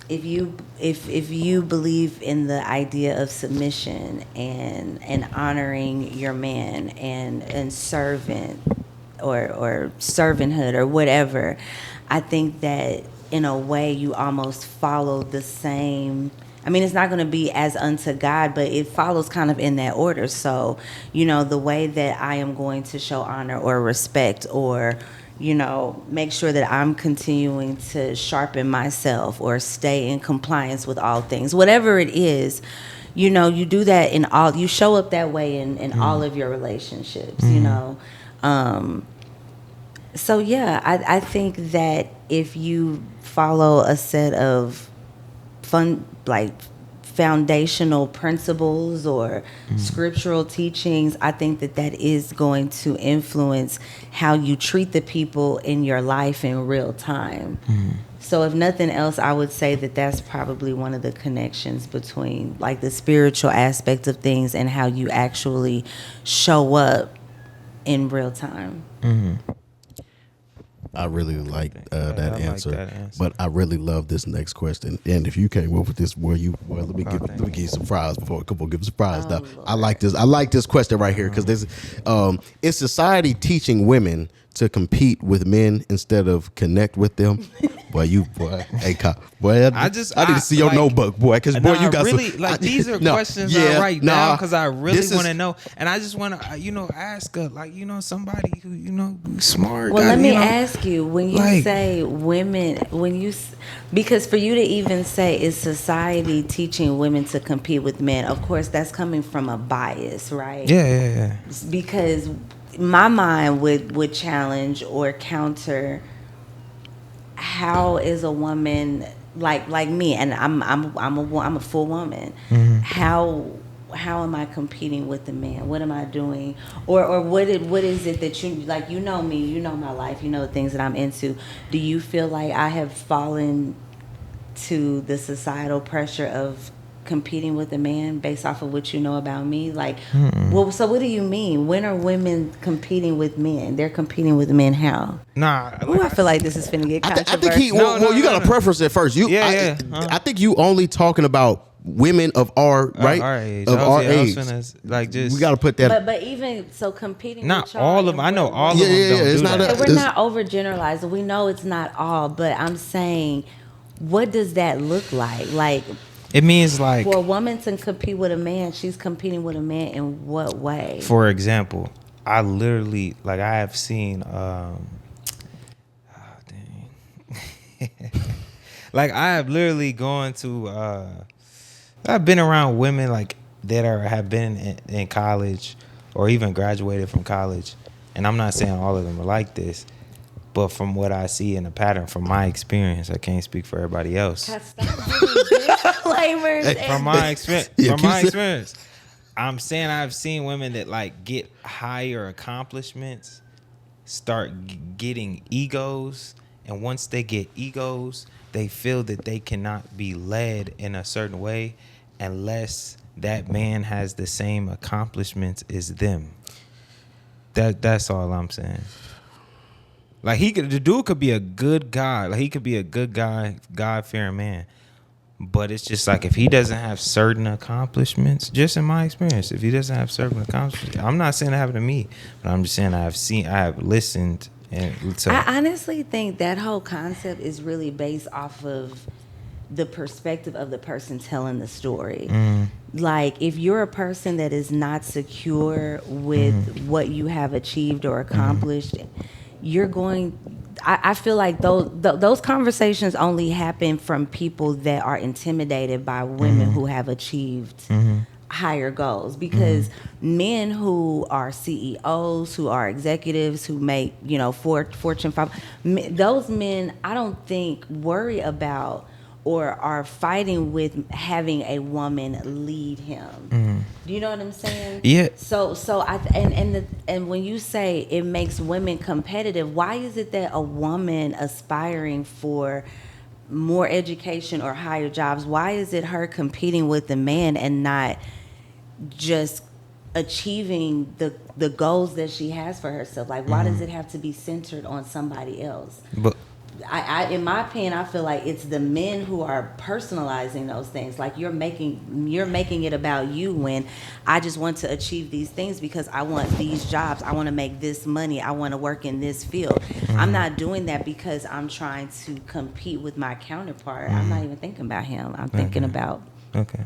C: if you believe in the idea of submission and honoring your man and servant or servanthood or whatever, I think that in a way you almost follow the same. I mean, it's not going to be as unto God, but it follows kind of in that order. So, the way that I am going to show honor or respect, or make sure that I'm continuing to sharpen myself or stay in compliance with all things, whatever it is, you do that in all, you show up that way in all of your relationships, So yeah, I think that if you follow a set of foundational principles or scriptural teachings, I think that is going to influence how you treat the people in your life in real time. So if nothing else, I would say that that's probably one of the connections between like the spiritual aspect of things and how you actually show up in real time.
A: I really like that
B: I like
A: answer,
B: that answer.
A: but I really love this next question. And if you came up with this, let me give you some fries before. Come on, give us some fries. Now, I like this. I like this question right here because this is society teaching women to compete with men instead of connect with them. Boy, hey, boy, I need to see your notebook, boy, because boy, you got
B: really
A: some,
B: like these are questions I write down because I really want to know, and I just want to, ask somebody who smart.
C: Well, let me ask you, when you say women, because for you to even say is society teaching women to compete with men, of course that's coming from a bias, right?
B: Yeah.
C: Because my mind would challenge or counter, how is a woman like me, and I'm a full woman. How am I competing with the man? What am I doing? Or what is it that you like? You know me, you know my life, you know the things that I'm into. Do you feel like I have fallen to the societal pressure of competing with a man based off of what you know about me? Like, well, so what do you mean? When are women competing with men? They're competing with men how?
B: Nah.
C: Ooh, I feel like this is finna get controversial.
A: I think you got to preference it first. I think you only talking about women of our
B: age.
A: Of our age.
B: We
A: got to put that.
C: But even so, competing.
B: Not
C: with y'all
B: all of them. I know all of them don't
A: it's
B: do
A: not
B: that.
C: we're not overgeneralizing. We know it's not all, but I'm saying, what does that look like? Like,
B: it means like
C: for a woman to compete with a man, she's competing with a man in what way?
B: For example, I literally I have seen like I have literally gone to I've been around women that have been in college or even graduated from college, and I'm not saying all of them are like this, but from what I see in the pattern, from my experience, I can't speak for everybody else. From my experience, I'm saying I've seen women that get higher accomplishments, start getting egos, and once they get egos, they feel that they cannot be led in a certain way unless that man has the same accomplishments as them. That's all I'm saying. The dude could be a good guy. He could be a good guy, God-fearing man. But it's just if he doesn't have certain accomplishments, just in my experience, if he doesn't have certain accomplishments, I'm not saying it happened to me, but I'm just saying I have listened.
C: I honestly think that whole concept is really based off of the perspective of the person telling the story. If you're a person that is not secure with what you have achieved or accomplished, I feel like those conversations only happen from people that are intimidated by women who have achieved higher goals, because men who are CEOs, who are executives, who make Fortune 500, those men I don't think worry about or are fighting with having a woman lead him. Do you know what I'm saying?
B: Yeah.
C: So and when you say it makes women competitive, why is it that a woman aspiring for more education or higher jobs, why is it her competing with the man and not just achieving the goals that she has for herself? Why does it have to be centered on somebody else?
B: But
C: I in my opinion, I feel like it's the men who are personalizing those things. You're making it about you, when I just want to achieve these things because I want these jobs, I want to make this money, I want to work in this field. I'm not doing that because I'm trying to compete with my counterpart. I'm not even thinking about him. I'm thinking about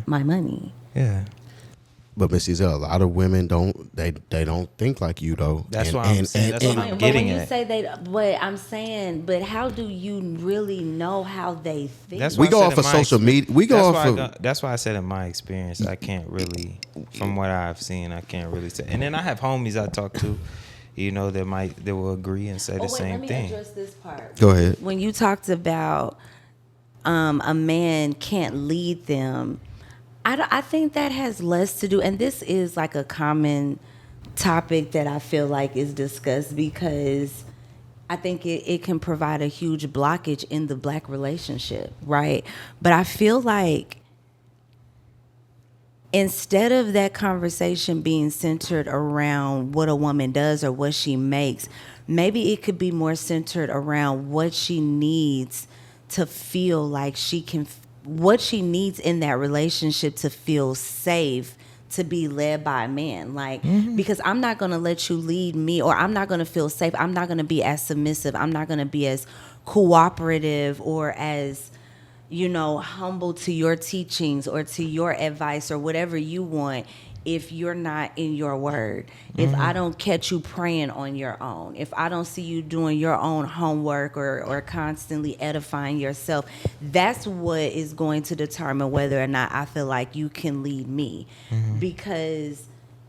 C: my money.
B: Yeah.
A: But Miss Ezell, a lot of women don't think like you though.
B: That's what I'm saying. That's what I'm getting at.
C: But when you say but I'm saying, but how do you really know how they think?
A: We go off of social media.
B: That's why I said in my experience, I can't really, from what I've seen, I can't really say. And then I have homies I talk to, that will agree and say the same thing.
C: Let me address this part.
A: Go ahead.
C: When you talked about a man can't lead them, I think that has less to do, and this is a common topic that I feel like is discussed, because I think it can provide a huge blockage in the Black relationship, right? But I feel like instead of that conversation being centered around what a woman does or what she makes, maybe it could be more centered around what she needs to feel like she can, what she needs in that relationship to feel safe, to be led by a man. Like, because I'm not going to let you lead me, or I'm not going to feel safe. I'm not going to be as submissive. I'm not going to be as cooperative or as, humble to your teachings or to your advice or whatever you want if you're not in your word. If I don't catch you praying on your own, if I don't see you doing your own homework or constantly edifying yourself, that's what is going to determine whether or not I feel like you can lead me. Because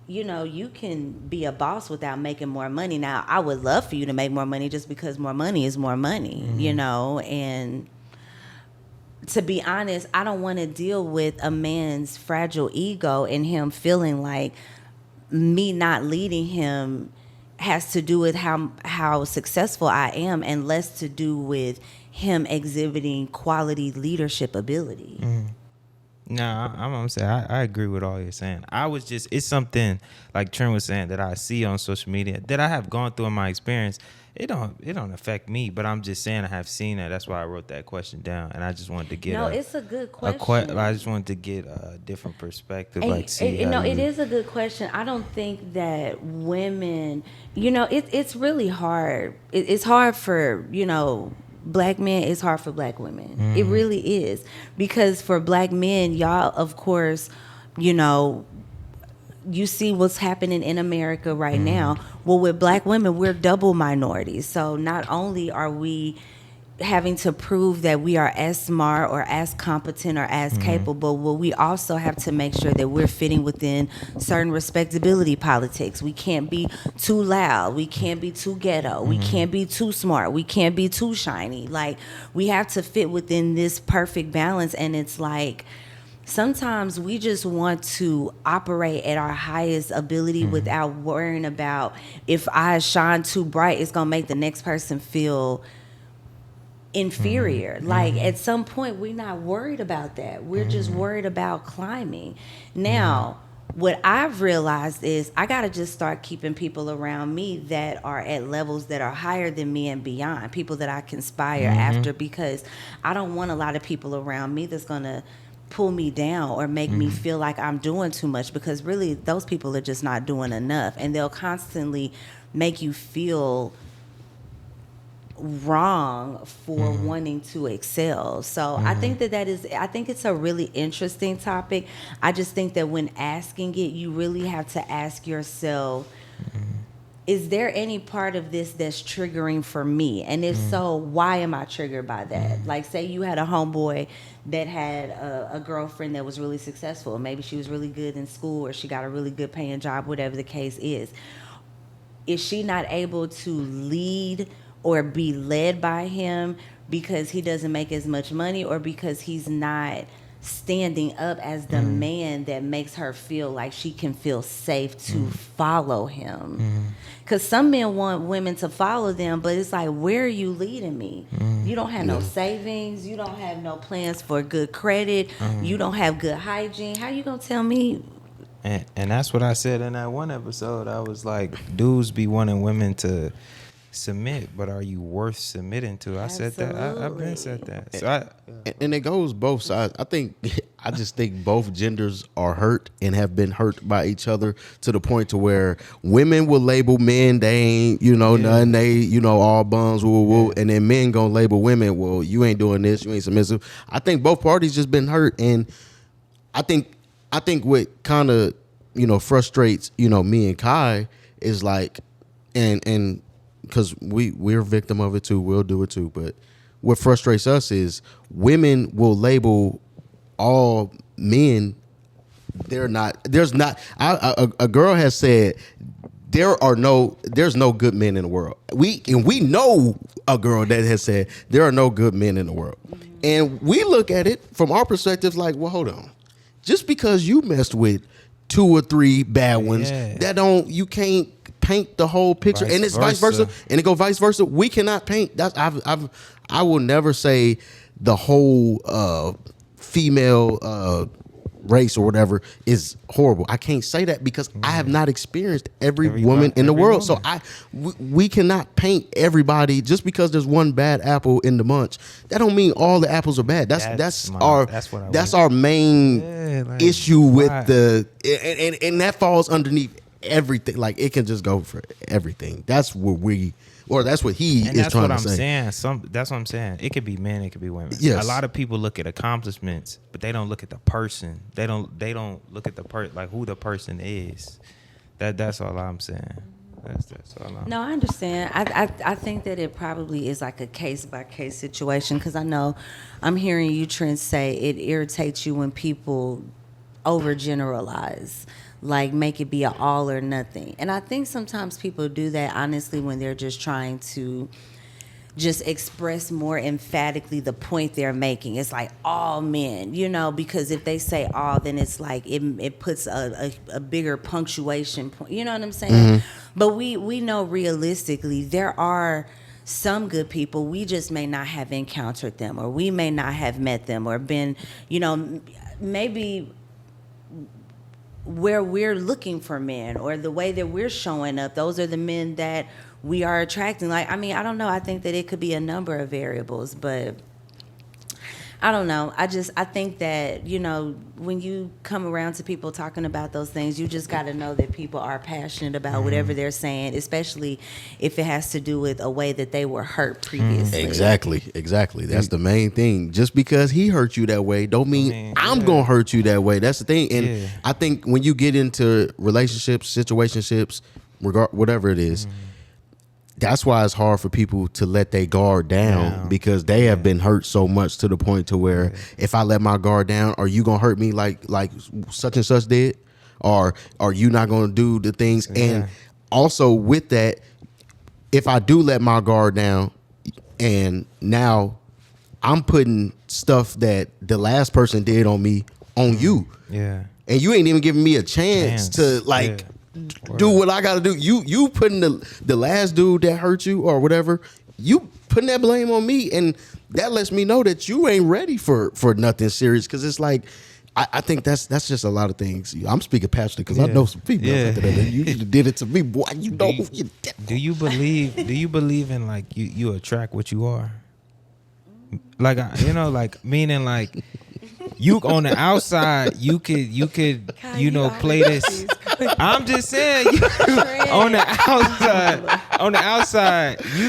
C: you can be a boss without making more money. Now, I would love for you to make more money just because more money is more money, and to be honest, I don't want to deal with a man's fragile ego and him feeling like me not leading him has to do with how successful I am, and less to do with him exhibiting quality leadership ability.
B: No, I'm gonna say I agree with all you're saying. It's something like Trent was saying that I see on social media that I have gone through in my experience. It don't affect me, but I'm just saying I have seen it. That's why I wrote that question down, and I just wanted to get
C: it's a good question.
B: I just wanted to get a different perspective,
C: And,
B: it
C: is a good question. I don't think that women, it's really hard. It's hard for Black men. It's hard for Black women. It really is, because for Black men, y'all, of course, you see what's happening in America right now. Well, with Black women, we're double minorities. So not only are we having to prove that we are as smart or as competent or as capable, but we also have to make sure that we're fitting within certain respectability politics. We can't be too loud. We can't be too ghetto. We can't be too smart. We can't be too shiny. Like, we have to fit within this perfect balance. And it's like, sometimes we just want to operate at our highest ability without worrying about if I shine too bright, it's going to make the next person feel inferior. Like, at some point, we're not worried about that. We're just worried about climbing. Now, what I've realized is I got to just start keeping people around me that are at levels that are higher than me and beyond, people that I can aspire after, because I don't want a lot of people around me that's going to pull me down or make me feel like I'm doing too much, because really those people are just not doing enough, and they'll constantly make you feel wrong for wanting to excel. So I think I think it's a really interesting topic. I just think that when asking it, you really have to ask yourself, is there any part of this that's triggering for me? And if so, why am I triggered by that? Like, say you had a homeboy that had a girlfriend that was really successful. Maybe she was really good in school, or she got a really good paying job, whatever the case is. Is she not able to lead or be led by him because he doesn't make as much money, or because he's not standing up as the man that makes her feel like she can feel safe to follow him? Because some men want women to follow them, but it's like, where are you leading me? You don't have no savings. You don't have no plans for good credit. You don't have good hygiene. How you gonna tell me?
B: And that's what I said in that one episode. I was like, dudes be wanting women to submit, but are you worth submitting to? I said that. I've been said that. So
A: and it goes both sides. I just think both genders are hurt and have been hurt by each other, to the point to where women will label men, they ain't, none, they, all bums, woo, woo, and then men gonna label women, well, you ain't doing this, you ain't submissive. I think both parties just been hurt, and I think what kind of, frustrates, me and Kai is like, and because we're a victim of it too, we'll do it too, but what frustrates us is women will label all men. A girl has said there's no good men in the world. We know a girl that has said there are no good men in the world. And we look at it from our perspective like, well, hold on. Just because you messed with 2 or 3 bad ones, you can't paint the whole picture, and it's vice versa, and it go vice versa. We cannot paint. I will never say the whole female race or whatever is horrible. I can't say that because I have not experienced every woman in the world. So we cannot paint everybody just because there's one bad apple in the bunch. That don't mean all the apples are bad. That's our main issue with and that falls underneath everything. Like it can just go for everything. That's what that's what he is trying to say.
B: That's what I'm saying. It could be men, it could be women.
A: Yes.
B: A lot of people look at accomplishments, but they don't look at the person. They don't look at like who the person is. That's all I'm saying. That's all I'm.
C: No, I understand. I think that it probably is like a case by case situation, because I know I'm hearing you, Trent, say it irritates you when people overgeneralize, like make it be an all or nothing. And I think sometimes people do that honestly when they're just trying to just express more emphatically the point they're making. It's like all men, because if they say all, then it's like it puts a bigger punctuation point. You know what I'm saying? Mm-hmm. But we know realistically there are some good people. We just may not have encountered them, or we may not have met them, or been, maybe where we're looking for men, or the way that we're showing up, those are the men that we are attracting. Like, I mean, I don't know. I think that it could be a number of variables, but I don't know. I think that, when you come around to people talking about those things, you just got to know that people are passionate about whatever they're saying, especially if it has to do with a way that they were hurt previously.
A: Exactly. That's the main thing. Just because he hurt you that way don't mean I'm going to hurt you that way. That's the thing. And I think when you get into relationships, situationships, whatever it is, that's why it's hard for people to let their guard down, because they have been hurt so much to the point to where if I let my guard down, are you gonna hurt me like such and such did, or are you not gonna do the things? And also with that, if I do let my guard down, and now I'm putting stuff that the last person did on me on you, and you ain't even giving me a chance to do what I gotta do. You putting the last dude that hurt you or whatever, you putting that blame on me, and that lets me know that you ain't ready for nothing serious. Because it's like I think that's just a lot of things. I'm speaking passionately because I know some people out there that you did it to me, boy.
B: Do you believe in like you attract what you are? Like meaning like you on the outside you could play this. I'm just saying on the outside you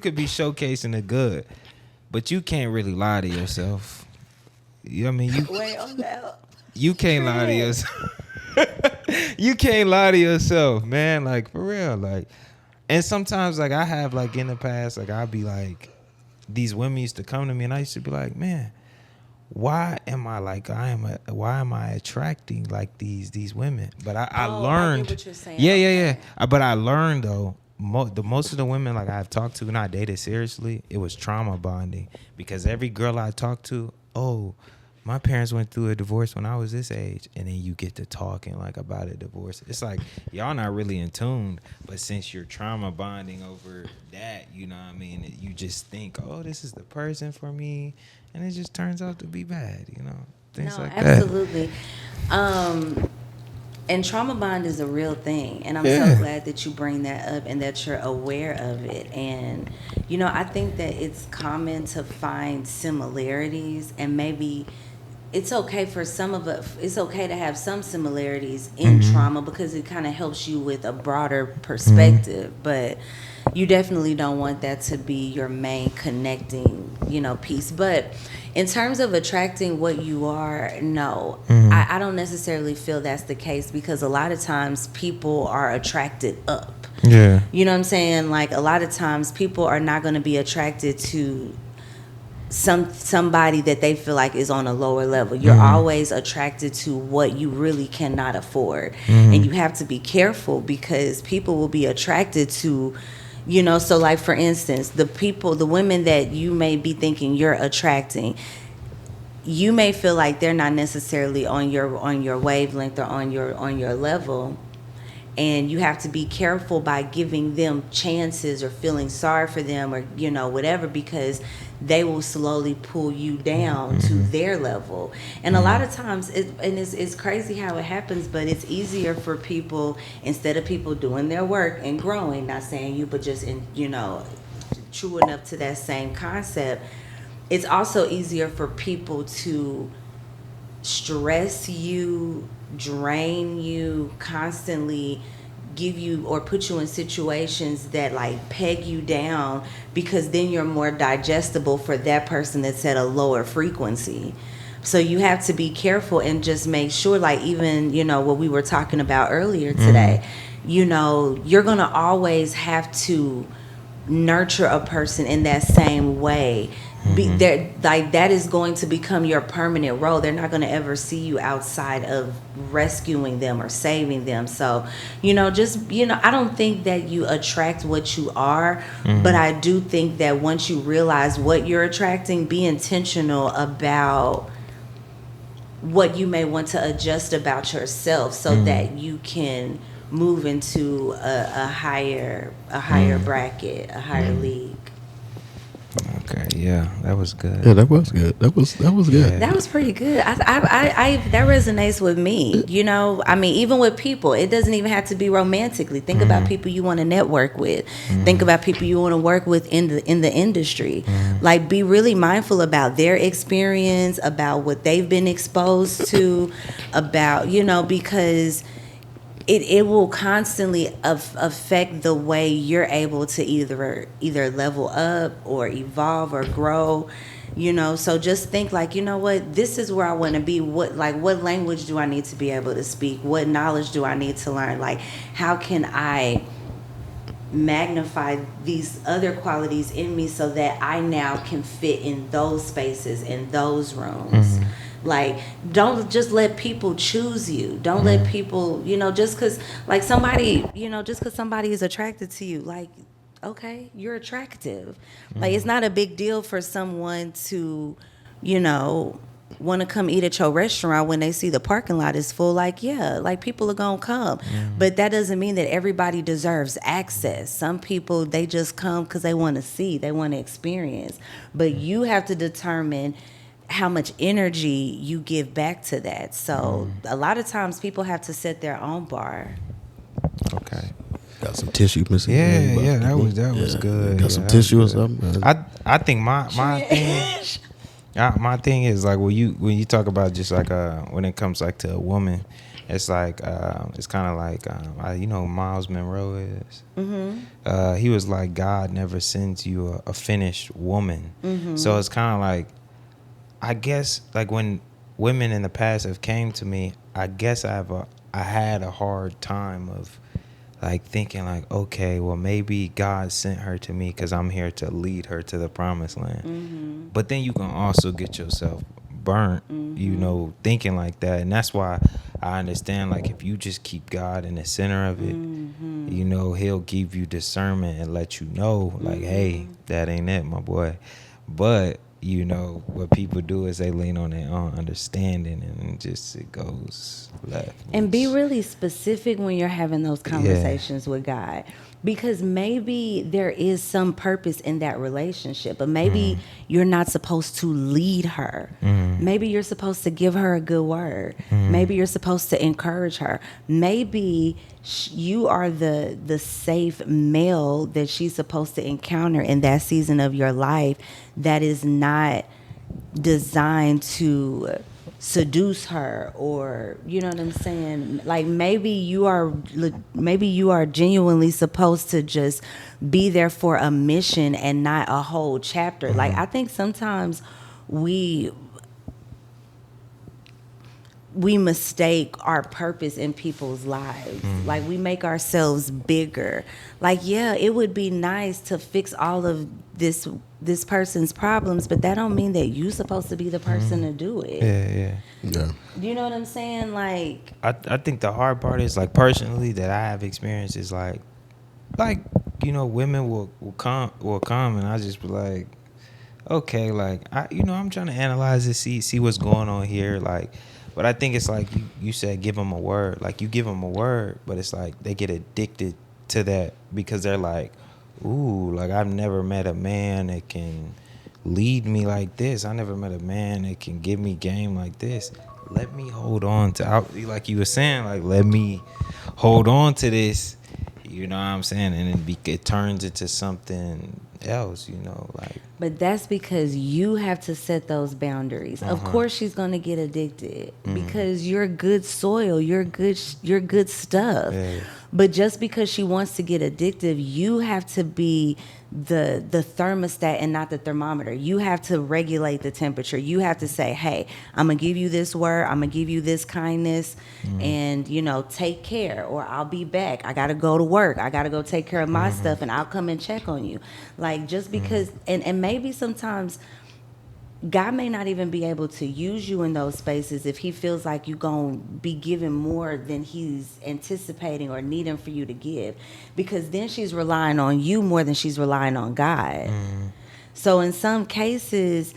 B: could be showcasing the good, but you can't really lie to yourself. You know what I mean?
C: Wait on that.
B: You can't lie to yourself. You can't lie to yourself, man. Like for real, like. And sometimes like I have like in the past, like I'll be like, these women used to come to me and I used to be like, man, why am I attracting like these women? But I learned. I get what you're saying. Yeah. But I learned though, most of the women like I've talked to and I dated seriously, it was trauma bonding, because every girl I talked to, my parents went through a divorce when I was this age, and then you get to talking like about a divorce. It's like y'all not really in tune, but since you're trauma bonding over that, you know what I mean, you just think, this is the person for me, and it just turns out to be bad, things like
C: absolutely. that. And trauma bond is a real thing, and I'm so glad that you bring that up and that you're aware of it. And I think that it's common to find similarities, and maybe it's okay for some of us. It's okay to have some similarities in trauma, because it kind of helps you with a broader perspective. But you definitely don't want that to be your main connecting, piece. But in terms of attracting what you are, no, I don't necessarily feel that's the case, because a lot of times people are attracted up.
B: Yeah.
C: You know what I'm saying? Like a lot of times people are not going to be attracted to somebody that they feel like is on a lower level. You're always attracted to what you really cannot afford. And you have to be careful, because people will be attracted to, so like for instance, the women that you may be thinking you're attracting, you may feel like they're not necessarily on your wavelength or on your level. And you have to be careful by giving them chances or feeling sorry for them or, you know, whatever, because they will slowly pull you down to their level. And a lot of times, it's crazy how it happens, but it's easier for people, instead of people doing their work and growing, not saying you, but just in, you know, true enough to that same concept, it's also easier for people to stress you, drain you, constantly give you or put you in situations that like peg you down, because then you're more digestible for that person that's at a lower frequency. So you have to be careful and just make sure, like, even, you know, what we were talking about earlier today, you know, you're going to always have to nurture a person in that same way. Like, that is going to become your permanent role. They're not going to ever see you outside of rescuing them or saving them. So, you know, just, you know, I don't think that you attract what you are, but I do think that once you realize what you're attracting, be intentional about what you may want to adjust about yourself so that you can move into a higher bracket, a higher league.
B: Okay, yeah, that was good.
A: Yeah, that was good. That was good.
B: Yeah.
C: That was pretty good. I that resonates with me. You know, I mean, even with people, it doesn't even have to be romantically. Think about people you want to network with. Think about people you want to work with in the industry. Like, be really mindful about their experience, about what they've been exposed to, about, you know, because it will constantly affect the way you're able to either level up or evolve or grow, you know. So just think, like, you know what, this is where I want to be. What language do I need to be able to speak? What knowledge do I need to learn? Like, how can I magnify these other qualities in me so that I now can fit in those spaces, in those rooms? Like, don't just let people choose you. Don't let people, you know, just because, like, somebody, you know, just because somebody is attracted to you, like, okay, you're attractive. Like, it's not a big deal for someone to, you know, want to come eat at your restaurant when they see the parking lot is full. Like, yeah, like, people are gonna come, but that doesn't mean that everybody deserves access. Some people, they just come because they want to see, they want to experience, but you have to determine how much energy you give back to that. So a lot of times people have to set their own bar.
B: Okay.
A: Got some tissue missing.
B: Yeah, that was good.
A: Got some tissue or something.
B: I think my thing, my thing is, like, when you talk about just like when it comes like to a woman, it's like it's kind of like you know, Miles Monroe is. He was like, God never sends you a finished woman. So it's kind of like, I guess, like, when women in the past have came to me, I guess I had a hard time of, like, thinking like, okay, well, maybe God sent her to me because I'm here to lead her to the promised land. But then you can also get yourself burnt, you know, thinking like that. And that's why I understand, like, if you just keep God in the center of it, you know, he'll give you discernment and let you know, like, hey, that ain't it, my boy. But you know, what people do is they lean on their own understanding, and just it goes left.
C: And be really specific when you're having those conversations with God, because maybe there is some purpose in that relationship, but maybe you're not supposed to lead her. Maybe you're supposed to give her a good word. Maybe you're supposed to encourage her. Maybe you are the safe male that she's supposed to encounter in that season of your life, that is not designed to seduce her, or, you know what I'm saying? Like, maybe you are genuinely supposed to just be there for a mission and not a whole chapter. Like, I think sometimes we mistake our purpose in people's lives. Like, we make ourselves bigger. Like, yeah, it would be nice to fix all of this person's problems, but that don't mean that you're supposed to be the person to do it.
B: Yeah.
C: You know what I'm saying? Like,
B: I think the hard part is, like, personally, that I have experienced is like, you know, women will come and I just be like, okay, like, I'm trying to analyze this, see what's going on here, like, But I think it's like you said, give them a word. Like you give them a word, but it's like they get addicted to that because they're like, ooh, like I've never met a man that can lead me like this. I never met a man that can give me game like this. Let me hold on to, like you were saying, like let me hold on to this. You know what I'm saying? And it turns into something else, you know, like.
C: But that's because you have to set those boundaries. Of course, she's gonna get addicted because you're good soil. You're good stuff.
B: Yeah.
C: But just because she wants to get addictive, you have to be the thermostat and not the thermometer. You have to regulate the temperature. You have to say, hey, I'm gonna give you this word. I'm gonna give you this kindness, and take care, or I'll be back. I gotta go to work. I gotta go take care of my stuff, and I'll come and check on you. Like just because, and maybe sometimes God may not even be able to use you in those spaces if he feels like you're going to be giving more than he's anticipating or needing for you to give, because then she's relying on you more than she's relying on God. So in some cases,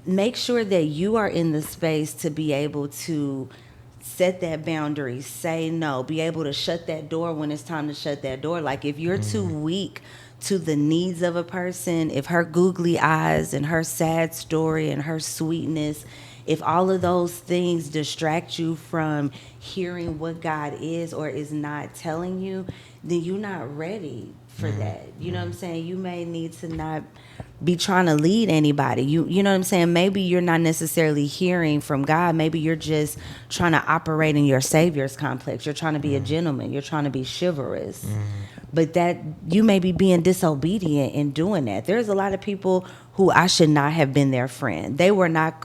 C: make sure that you are in the space to be able to set that boundary, say no, be able to shut that door when it's time to shut that door. Like if you're too weak to the needs of a person, if her googly eyes and her sad story and her sweetness, if all of those things distract you from hearing what God is or is not telling you, then you're not ready for that. You know what I'm saying? You may need to not be trying to lead anybody. You know what I'm saying? Maybe you're not necessarily hearing from God. Maybe you're just trying to operate in your savior's complex. You're trying to be a gentleman. You're trying to be chivalrous. But that you may be being disobedient in doing that. There's a lot of people who I should not have been their friend. They were not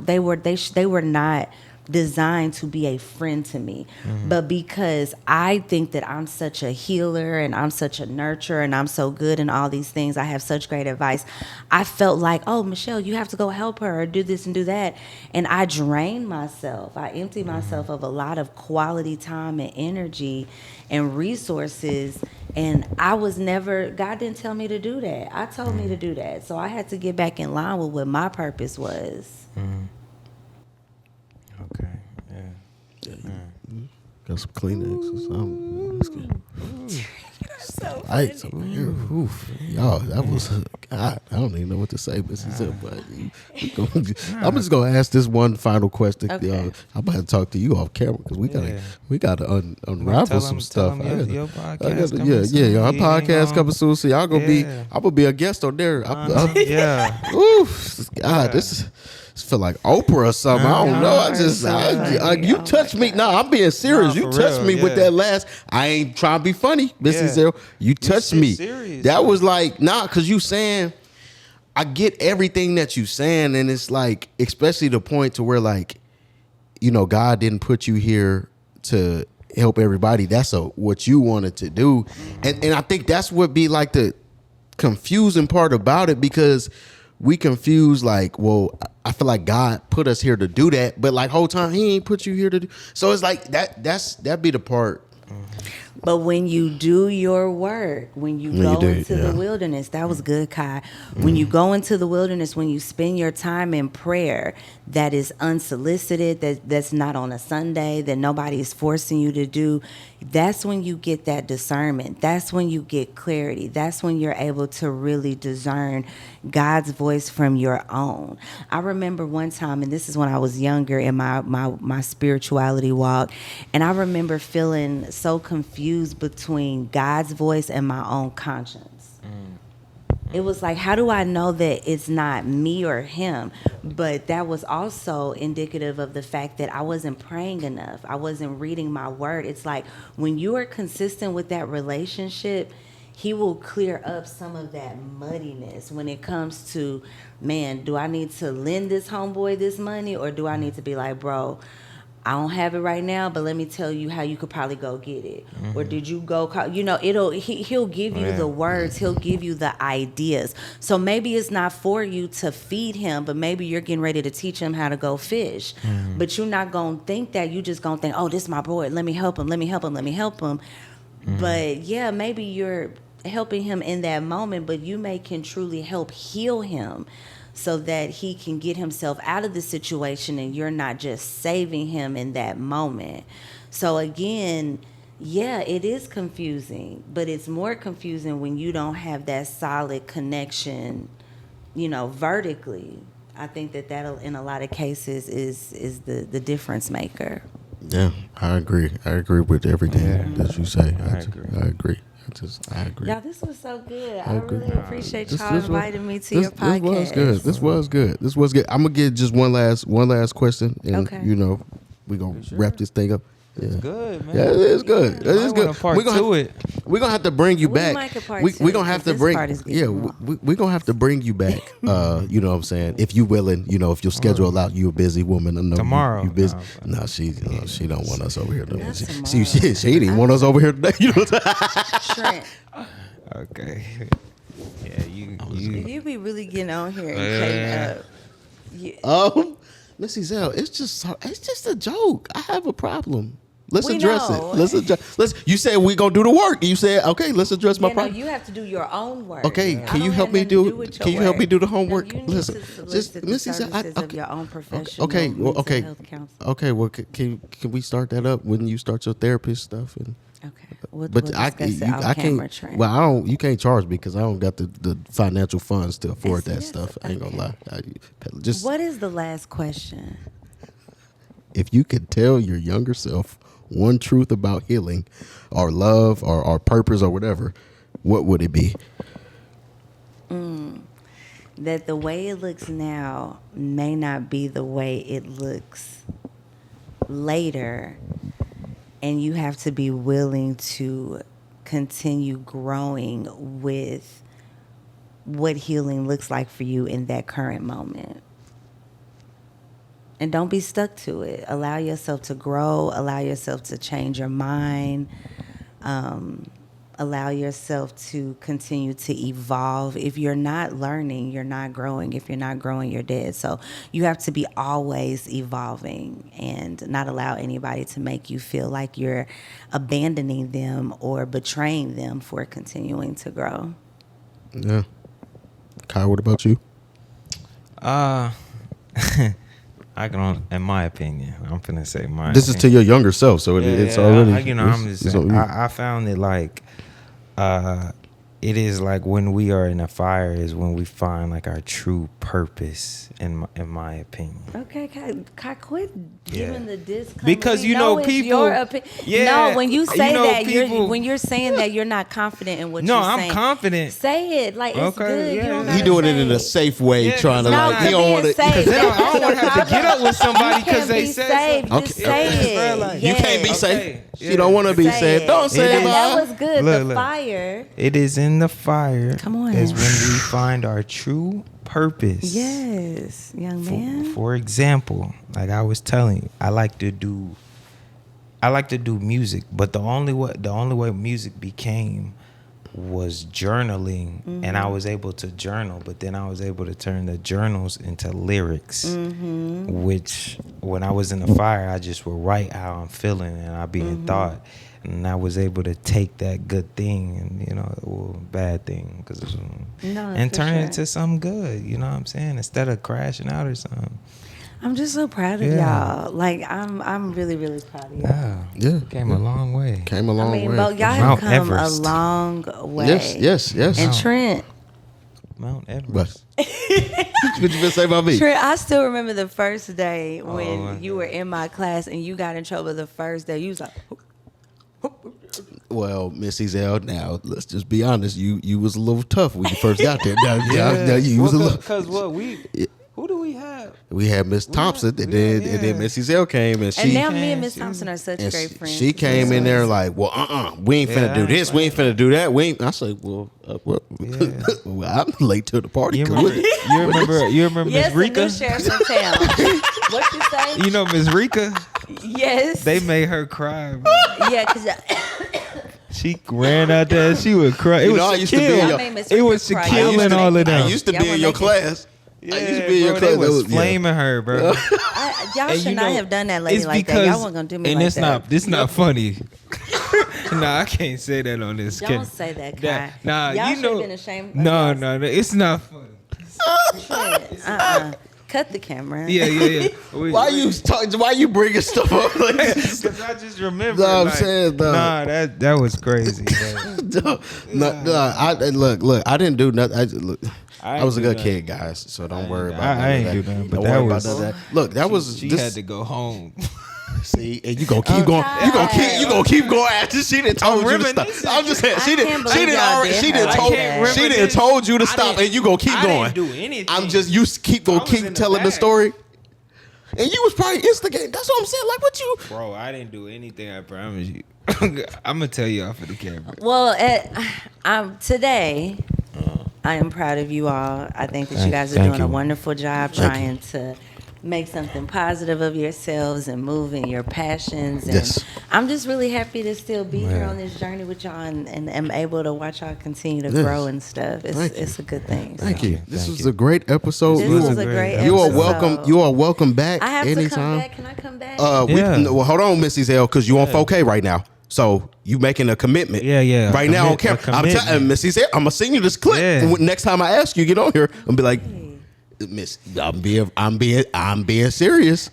C: designed to be a friend to me. But because I think that I'm such a healer and I'm such a nurturer and I'm so good in all these things, I have such great advice, I felt like, oh, Michelle, you have to go help her or do this and do that. And I drained myself. I emptied myself of a lot of quality time and energy and resources. And God didn't tell me to do that. I told me to do that. So I had to get back in line with what my purpose was.
B: Okay, yeah.
A: Got some Kleenex or something. That's good.
C: So
A: Ice over here. Oof. Y'all, that was God. I don't even know what to say, but I'm just gonna ask this one final question.
C: Okay.
A: I'm about to talk to you off camera because we gotta unravel some stuff.
B: Your podcast
A: Our podcast coming soon. So y'all gonna be. I'm gonna be a guest on there. Oof. God, this feel like Oprah or something. I don't know. You touched me. No, I'm being serious. You touched me with that last. I ain't trying to be funny, Mrs. Ezell. You touched me.
B: Serious,
A: that was like, because you saying, I get everything that you saying, and it's like, especially the point to where like, God didn't put you here to help everybody. That's what you wanted to do, and I think that's what be like the confusing part about it, because we confuse like, well, I feel like God put us here to do that, but like whole time he ain't put you here to do. So it's like that be the part.
C: But when you do your work, when you go into the wilderness, that was good, Kai. When you go into the wilderness, when you spend your time in prayer, that is unsolicited, that's not on a Sunday, that nobody is forcing you to do, that's when you get that discernment. That's when you get clarity. That's when you're able to really discern God's voice from your own. I remember one time, and this is when I was younger in my spirituality walk, and I remember feeling so confused between God's voice and my own conscience. It was like, how do I know that it's not me or him? But that was also indicative of the fact that I wasn't praying enough. I wasn't reading my word. It's like when you are consistent with that relationship, he will clear up some of that muddiness when it comes to, man, do I need to lend this homeboy this money, or do I need to be like, bro, I don't have it right now, but let me tell you how you could probably go get it. Or did you go call, he'll give you the words, he'll give you the ideas. So maybe it's not for you to feed him, but maybe you're getting ready to teach him how to go fish. But you're not going to think that. You just going to think, oh, this is my boy. Let me help him. But yeah, maybe you're helping him in that moment, but you can truly help heal him. so that he can get himself out of the situation and you're not just saving him in that moment. So again, yeah, it is confusing, but it's more confusing when you don't have that solid connection, vertically. I think that'll, in a lot of cases, is the difference maker.
A: Yeah, I agree. I agree with everything that you say. I agree. I agree.
C: Y'all, this was so good. I really appreciate y'all inviting me to your podcast.
A: This was good. I'm gonna get just one last question, and we're gonna wrap this thing up. Yeah.
B: It's good, man.
A: Yeah, it's good. It's good.
B: We're
A: gonna have to bring you back. We're gonna have to bring. Yeah, we're gonna have to bring you back. You know what I'm saying? If you willing, if your schedule allow, you a busy woman. I know
B: tomorrow.
A: You busy. No, she don't want us over here. She didn't want us over here today. You know what I'm saying?
C: Trent.
B: Okay. Yeah,
C: you be really getting on here and cutting up.
A: Miss Ezell, it's just a joke. I have a problem. Let's
C: We
A: address
C: know.
A: it. You said we gonna do the work. You said, okay, let's address my problem.
C: You have to do your own work.
A: Okay,
C: I
A: can you
C: don't
A: help
C: have
A: me
C: nothing to
A: do?
C: with
A: Can
C: your
A: you help me
C: work.
A: do the homework?
C: No, you
A: Listen,
C: need to
A: just
C: solicit the
A: Miss Ezell.
C: services of your own professional
A: Okay, well,
C: mental
A: okay,
C: health counselor.
A: okay. Well, can we start that up when you start your therapist stuff? And
C: Okay, we'll
A: but
C: discuss it
A: I
C: off camera,
A: can't.
C: Trent.
A: Well, I don't. You can't charge me because I don't got the financial funds to afford that
C: Yes,
A: stuff. I ain't gonna lie.
C: What is the last question?
A: If you could tell your younger self one truth about healing or love or purpose or whatever, what would it be?
C: That the way it looks now may not be the way it looks later, and you have to be willing to continue growing with what healing looks like for you in that current moment. And don't be stuck to it. Allow yourself to grow. Allow yourself to change your mind. Allow yourself to continue to evolve. If you're not learning, you're not growing. If you're not growing, you're dead. So you have to be always evolving and not allow anybody to make you feel like you're abandoning them or betraying them for continuing to grow.
A: Yeah. Kyle, what about you?
B: I can, in my opinion, I'm finna say mine.
A: This is to your younger self, so it's already.
B: I'm just saying, I found it like, it is like when we are in a fire is when we find like our true purpose. In my opinion.
C: Okay, quit giving the disclaimer.
B: Because people.
C: No, when you say that,
B: people,
C: when you're saying that, you're not confident in what you're saying.
B: No, I'm confident.
C: Say it like it's good.
B: Yeah.
A: He doing it in a safe way, trying to
C: he don't want to.
B: Because I don't want to have to get up with somebody because they said
C: something. Just say it.
A: You can't be safe.
B: Okay.
A: She don't want to be safe. Don't say it.
C: That was good.
B: Look.
C: The fire.
B: It is in the fire.
C: Come on.
B: Is when we find our true purpose.
C: Yes, young man.
B: For example, like I was telling you, I like to do music, but the only way music became was journaling, and I was able to journal, but then I was able to turn the journals into lyrics, which when I was in the fire, I just would write how I'm feeling and I'd be in thought. And I was able to take that good thing and, bad thing, and turn it into something good. You know what I'm saying? Instead of crashing out or something.
C: I'm just so proud of y'all. Like I'm really, really proud of y'all.
A: Yeah.
B: Came a long way.
A: Came a long way.
C: But y'all have come a long way.
A: Yes.
C: And Trent.
B: Mount Everest.
A: What you been say about me?
C: Trent, I still remember the first day when you were in my class and you got in trouble the first day. You was like...
A: Well, Miss Ezell, now let's just be honest. You was a little tough when you first got there. Now you was a little.
B: Because who do we have?
A: We had Miss Thompson, and then Miss Ezell came, and
C: now me and Miss Thompson are such great friends.
A: She came in there like, well, we ain't finna do this, we ain't finna do that. I said, well, I'm late to the party.
B: You remember Miss Rika?
C: Yes, the new sheriff in town. What you say?
B: You know Miss Rika?
C: Yes.
B: They made her cry, bro.
C: Yeah, because
B: she ran out there. She would cry. It was Shaquille. It was Shaquille and all of them.
A: I used to be in your class.
B: Yeah, they was flaming her, bro.
C: Y'all should not have done that lady like that. Y'all weren't gonna do me like that.
B: And it's not funny. Nah, I can't say that on this.
C: Don't say that, Kai.
B: Nah,
C: y'all should have been ashamed.
B: No, it's not funny.
C: Cut the camera.
B: Yeah.
A: Why you bringing stuff up like this?
B: Because I just remember.
A: No, I'm
B: like,
A: saying,
B: nah, that was crazy.
A: Look, I didn't do nothing. I was a good
B: nothing.
A: kid, guys. So don't worry about
B: I ain't
A: that.
B: do nothing, but
A: Don't
B: that
A: worry
B: was.
A: about that. Look, that was.
B: She
A: this,
B: had to go home.
A: See, and you gonna keep going. You gonna keep going after she didn't told you to stop. I'm just saying she didn't. She didn't told you to stop, and you gonna keep going.
B: I didn't do anything.
A: I'm just you keep telling the story. And you was probably instigating. That's what I'm saying. Like what you,
B: bro? I didn't do anything. I promise you. I'm gonna tell you off of the camera.
C: Well, today, I am proud of you all. I think that you guys are doing a wonderful job trying to make something positive of yourselves and move in your passions. And
A: yes.
C: I'm just really happy to still be here on this journey with y'all and am able to watch y'all continue to grow and stuff. It's a good thing.
A: Thank you. This was a great episode.
C: This was a great episode.
A: You are welcome. You are welcome back.
C: I have
A: anytime.
C: to come back. Can I come back?
A: Well, hold on, Miss Ezell, because you on 4K right now. So you making a commitment.
B: Yeah.
A: Right now on camera. I'm telling Miss Ezell, I'm gonna send you this clip.
B: Yeah.
A: Next time I ask you, get on here and be like, Miss, I'm being serious.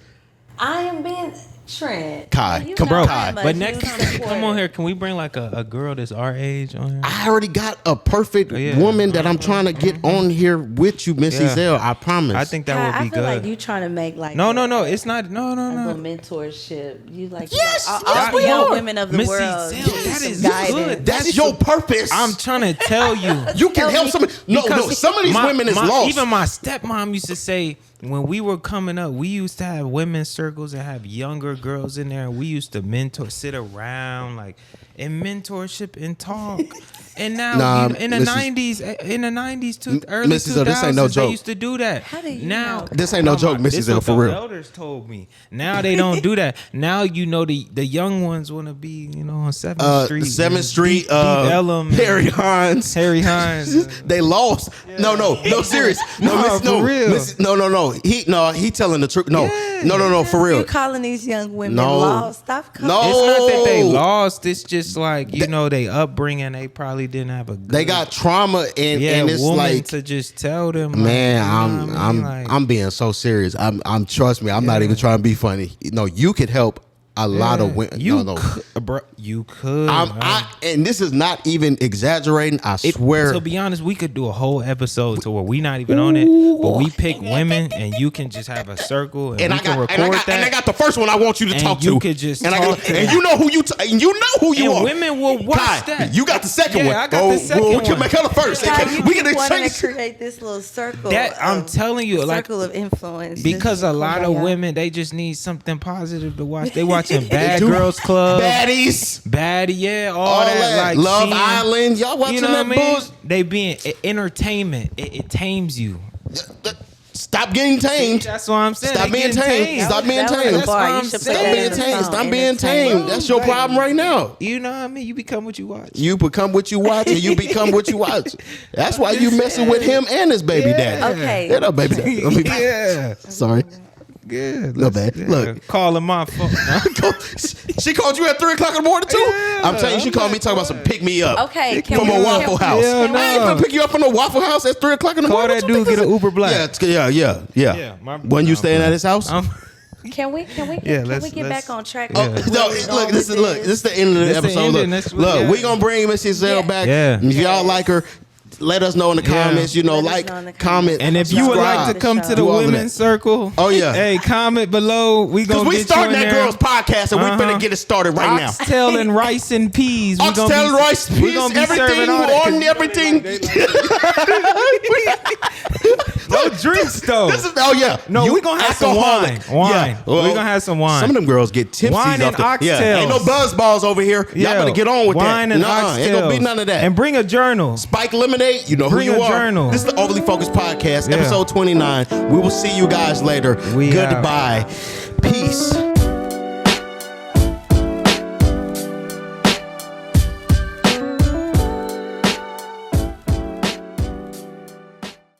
C: I am being Trent.
A: Kai,
C: come
A: on,
C: Kai.
B: But next time you come on here, can we bring like a girl that's our age on here?
A: I already got a perfect woman that I'm trying to get on here with you, Miss Ezell. I promise.
B: I think that would be good.
C: I feel like you trying to make like
B: no. It's not. No.
C: A mentorship. You like
A: yes,
C: all
A: we
C: young
A: are.
C: women of the
B: Miss
C: world.
B: Ezell, that is good.
A: That's your purpose.
B: I'm trying to tell you.
A: You can help somebody. No. Some of these women is lost.
B: Even my stepmom used to say, when we were coming up, we used to have women's circles and have younger girls in there. And we used to sit around like in mentorship and talk. And now in the 90s to early 2000s,
A: this ain't no joke.
B: They used to do that.
C: How do you
B: now
C: know?
A: This ain't no joke, Mrs. L, for real.
B: Elders told me. Now they don't do that. Now the young ones want to be on 7th Street.
A: 7th Street.
B: Ellum,
A: Harry Hines. They lost. Yeah. No, serious.
B: For real.
A: No. He telling the truth. No, for real.
C: You calling these young women lost? Stop calling.
A: No,
B: it's not that they lost. It's just like they upbringing. They probably didn't have a good.
A: They got trauma and it's like
B: to just tell them.
A: Man, I'm being so serious. I'm trust me. I'm not even trying to be funny. You could help a lot of women.
B: You could.
A: And this is not even exaggerating. I swear.
B: To be honest, we could do a whole episode to where we not even on it, but we pick women and you can just have a circle and we can record that.
A: And I got the first one I want you to talk to.
B: You could just talk to
A: and you know who you are.
B: And women will watch that.
A: You got the second one.
B: I got the second one.
A: We can make her the first. We can
C: exchange. To create this little circle.
B: I'm telling you, like
C: circle of influence.
B: Because a lot of women, they just need something positive to watch. They watching Bad Girls Club,
A: Baddies,
B: all that. Like
A: Love Island, y'all watching that bullshit?
B: They being entertainment. It tames you.
A: Stop getting tamed.
B: That's what I'm saying.
A: Stop being tamed. Stop being tamed. Stop being tamed. That's your problem right now.
B: You know what I mean? You become what you watch.
A: You become what you watch, and you become what you watch. That's why you messing with him and his baby daddy.
C: Okay.
A: Get up, baby daddy.
B: Yeah.
A: Sorry.
B: Good.
A: No bad. Look,
B: calling my phone.
A: She called you at 3:00 in the morning too. Yeah, I'm telling you, she called me talking about some pick me up.
C: Okay,
A: from a Waffle House. I ain't gonna pick you up from a Waffle House at 3:00 in the morning.
B: Call that dude, get an Uber Black.
A: Yeah. When you staying at his house?
C: Can we get back on track?
A: No, look, this is the end of the episode. Look, we gonna bring Miss Ezell back.
B: Yeah.
A: If y'all like her, let us know in the comments. Comment,
B: and if you would like to come to the women's circle, hey, comment below. We gonna
A: we starting that girls podcast, and we finna get it started right now.
B: Oxtail and rice and peas.
A: Oxtail and rice, peas, everything on everything.
B: No drinks though.
A: No,
B: we gonna have some wine.
A: Yeah.
B: Well, we gonna have some wine.
A: Some of them girls get tipsy.
B: Wine and oxtails.
A: Yeah. Ain't no buzz balls over here. Y'all better get on with
B: wine
A: that.
B: And oxtails.
A: Ain't gonna be none of that.
B: And bring a journal.
A: Spike Lemonade. You know who you are.
B: Journal.
A: This is the Overly Focused Podcast, episode 29. We will see you guys later. Goodbye. Peace.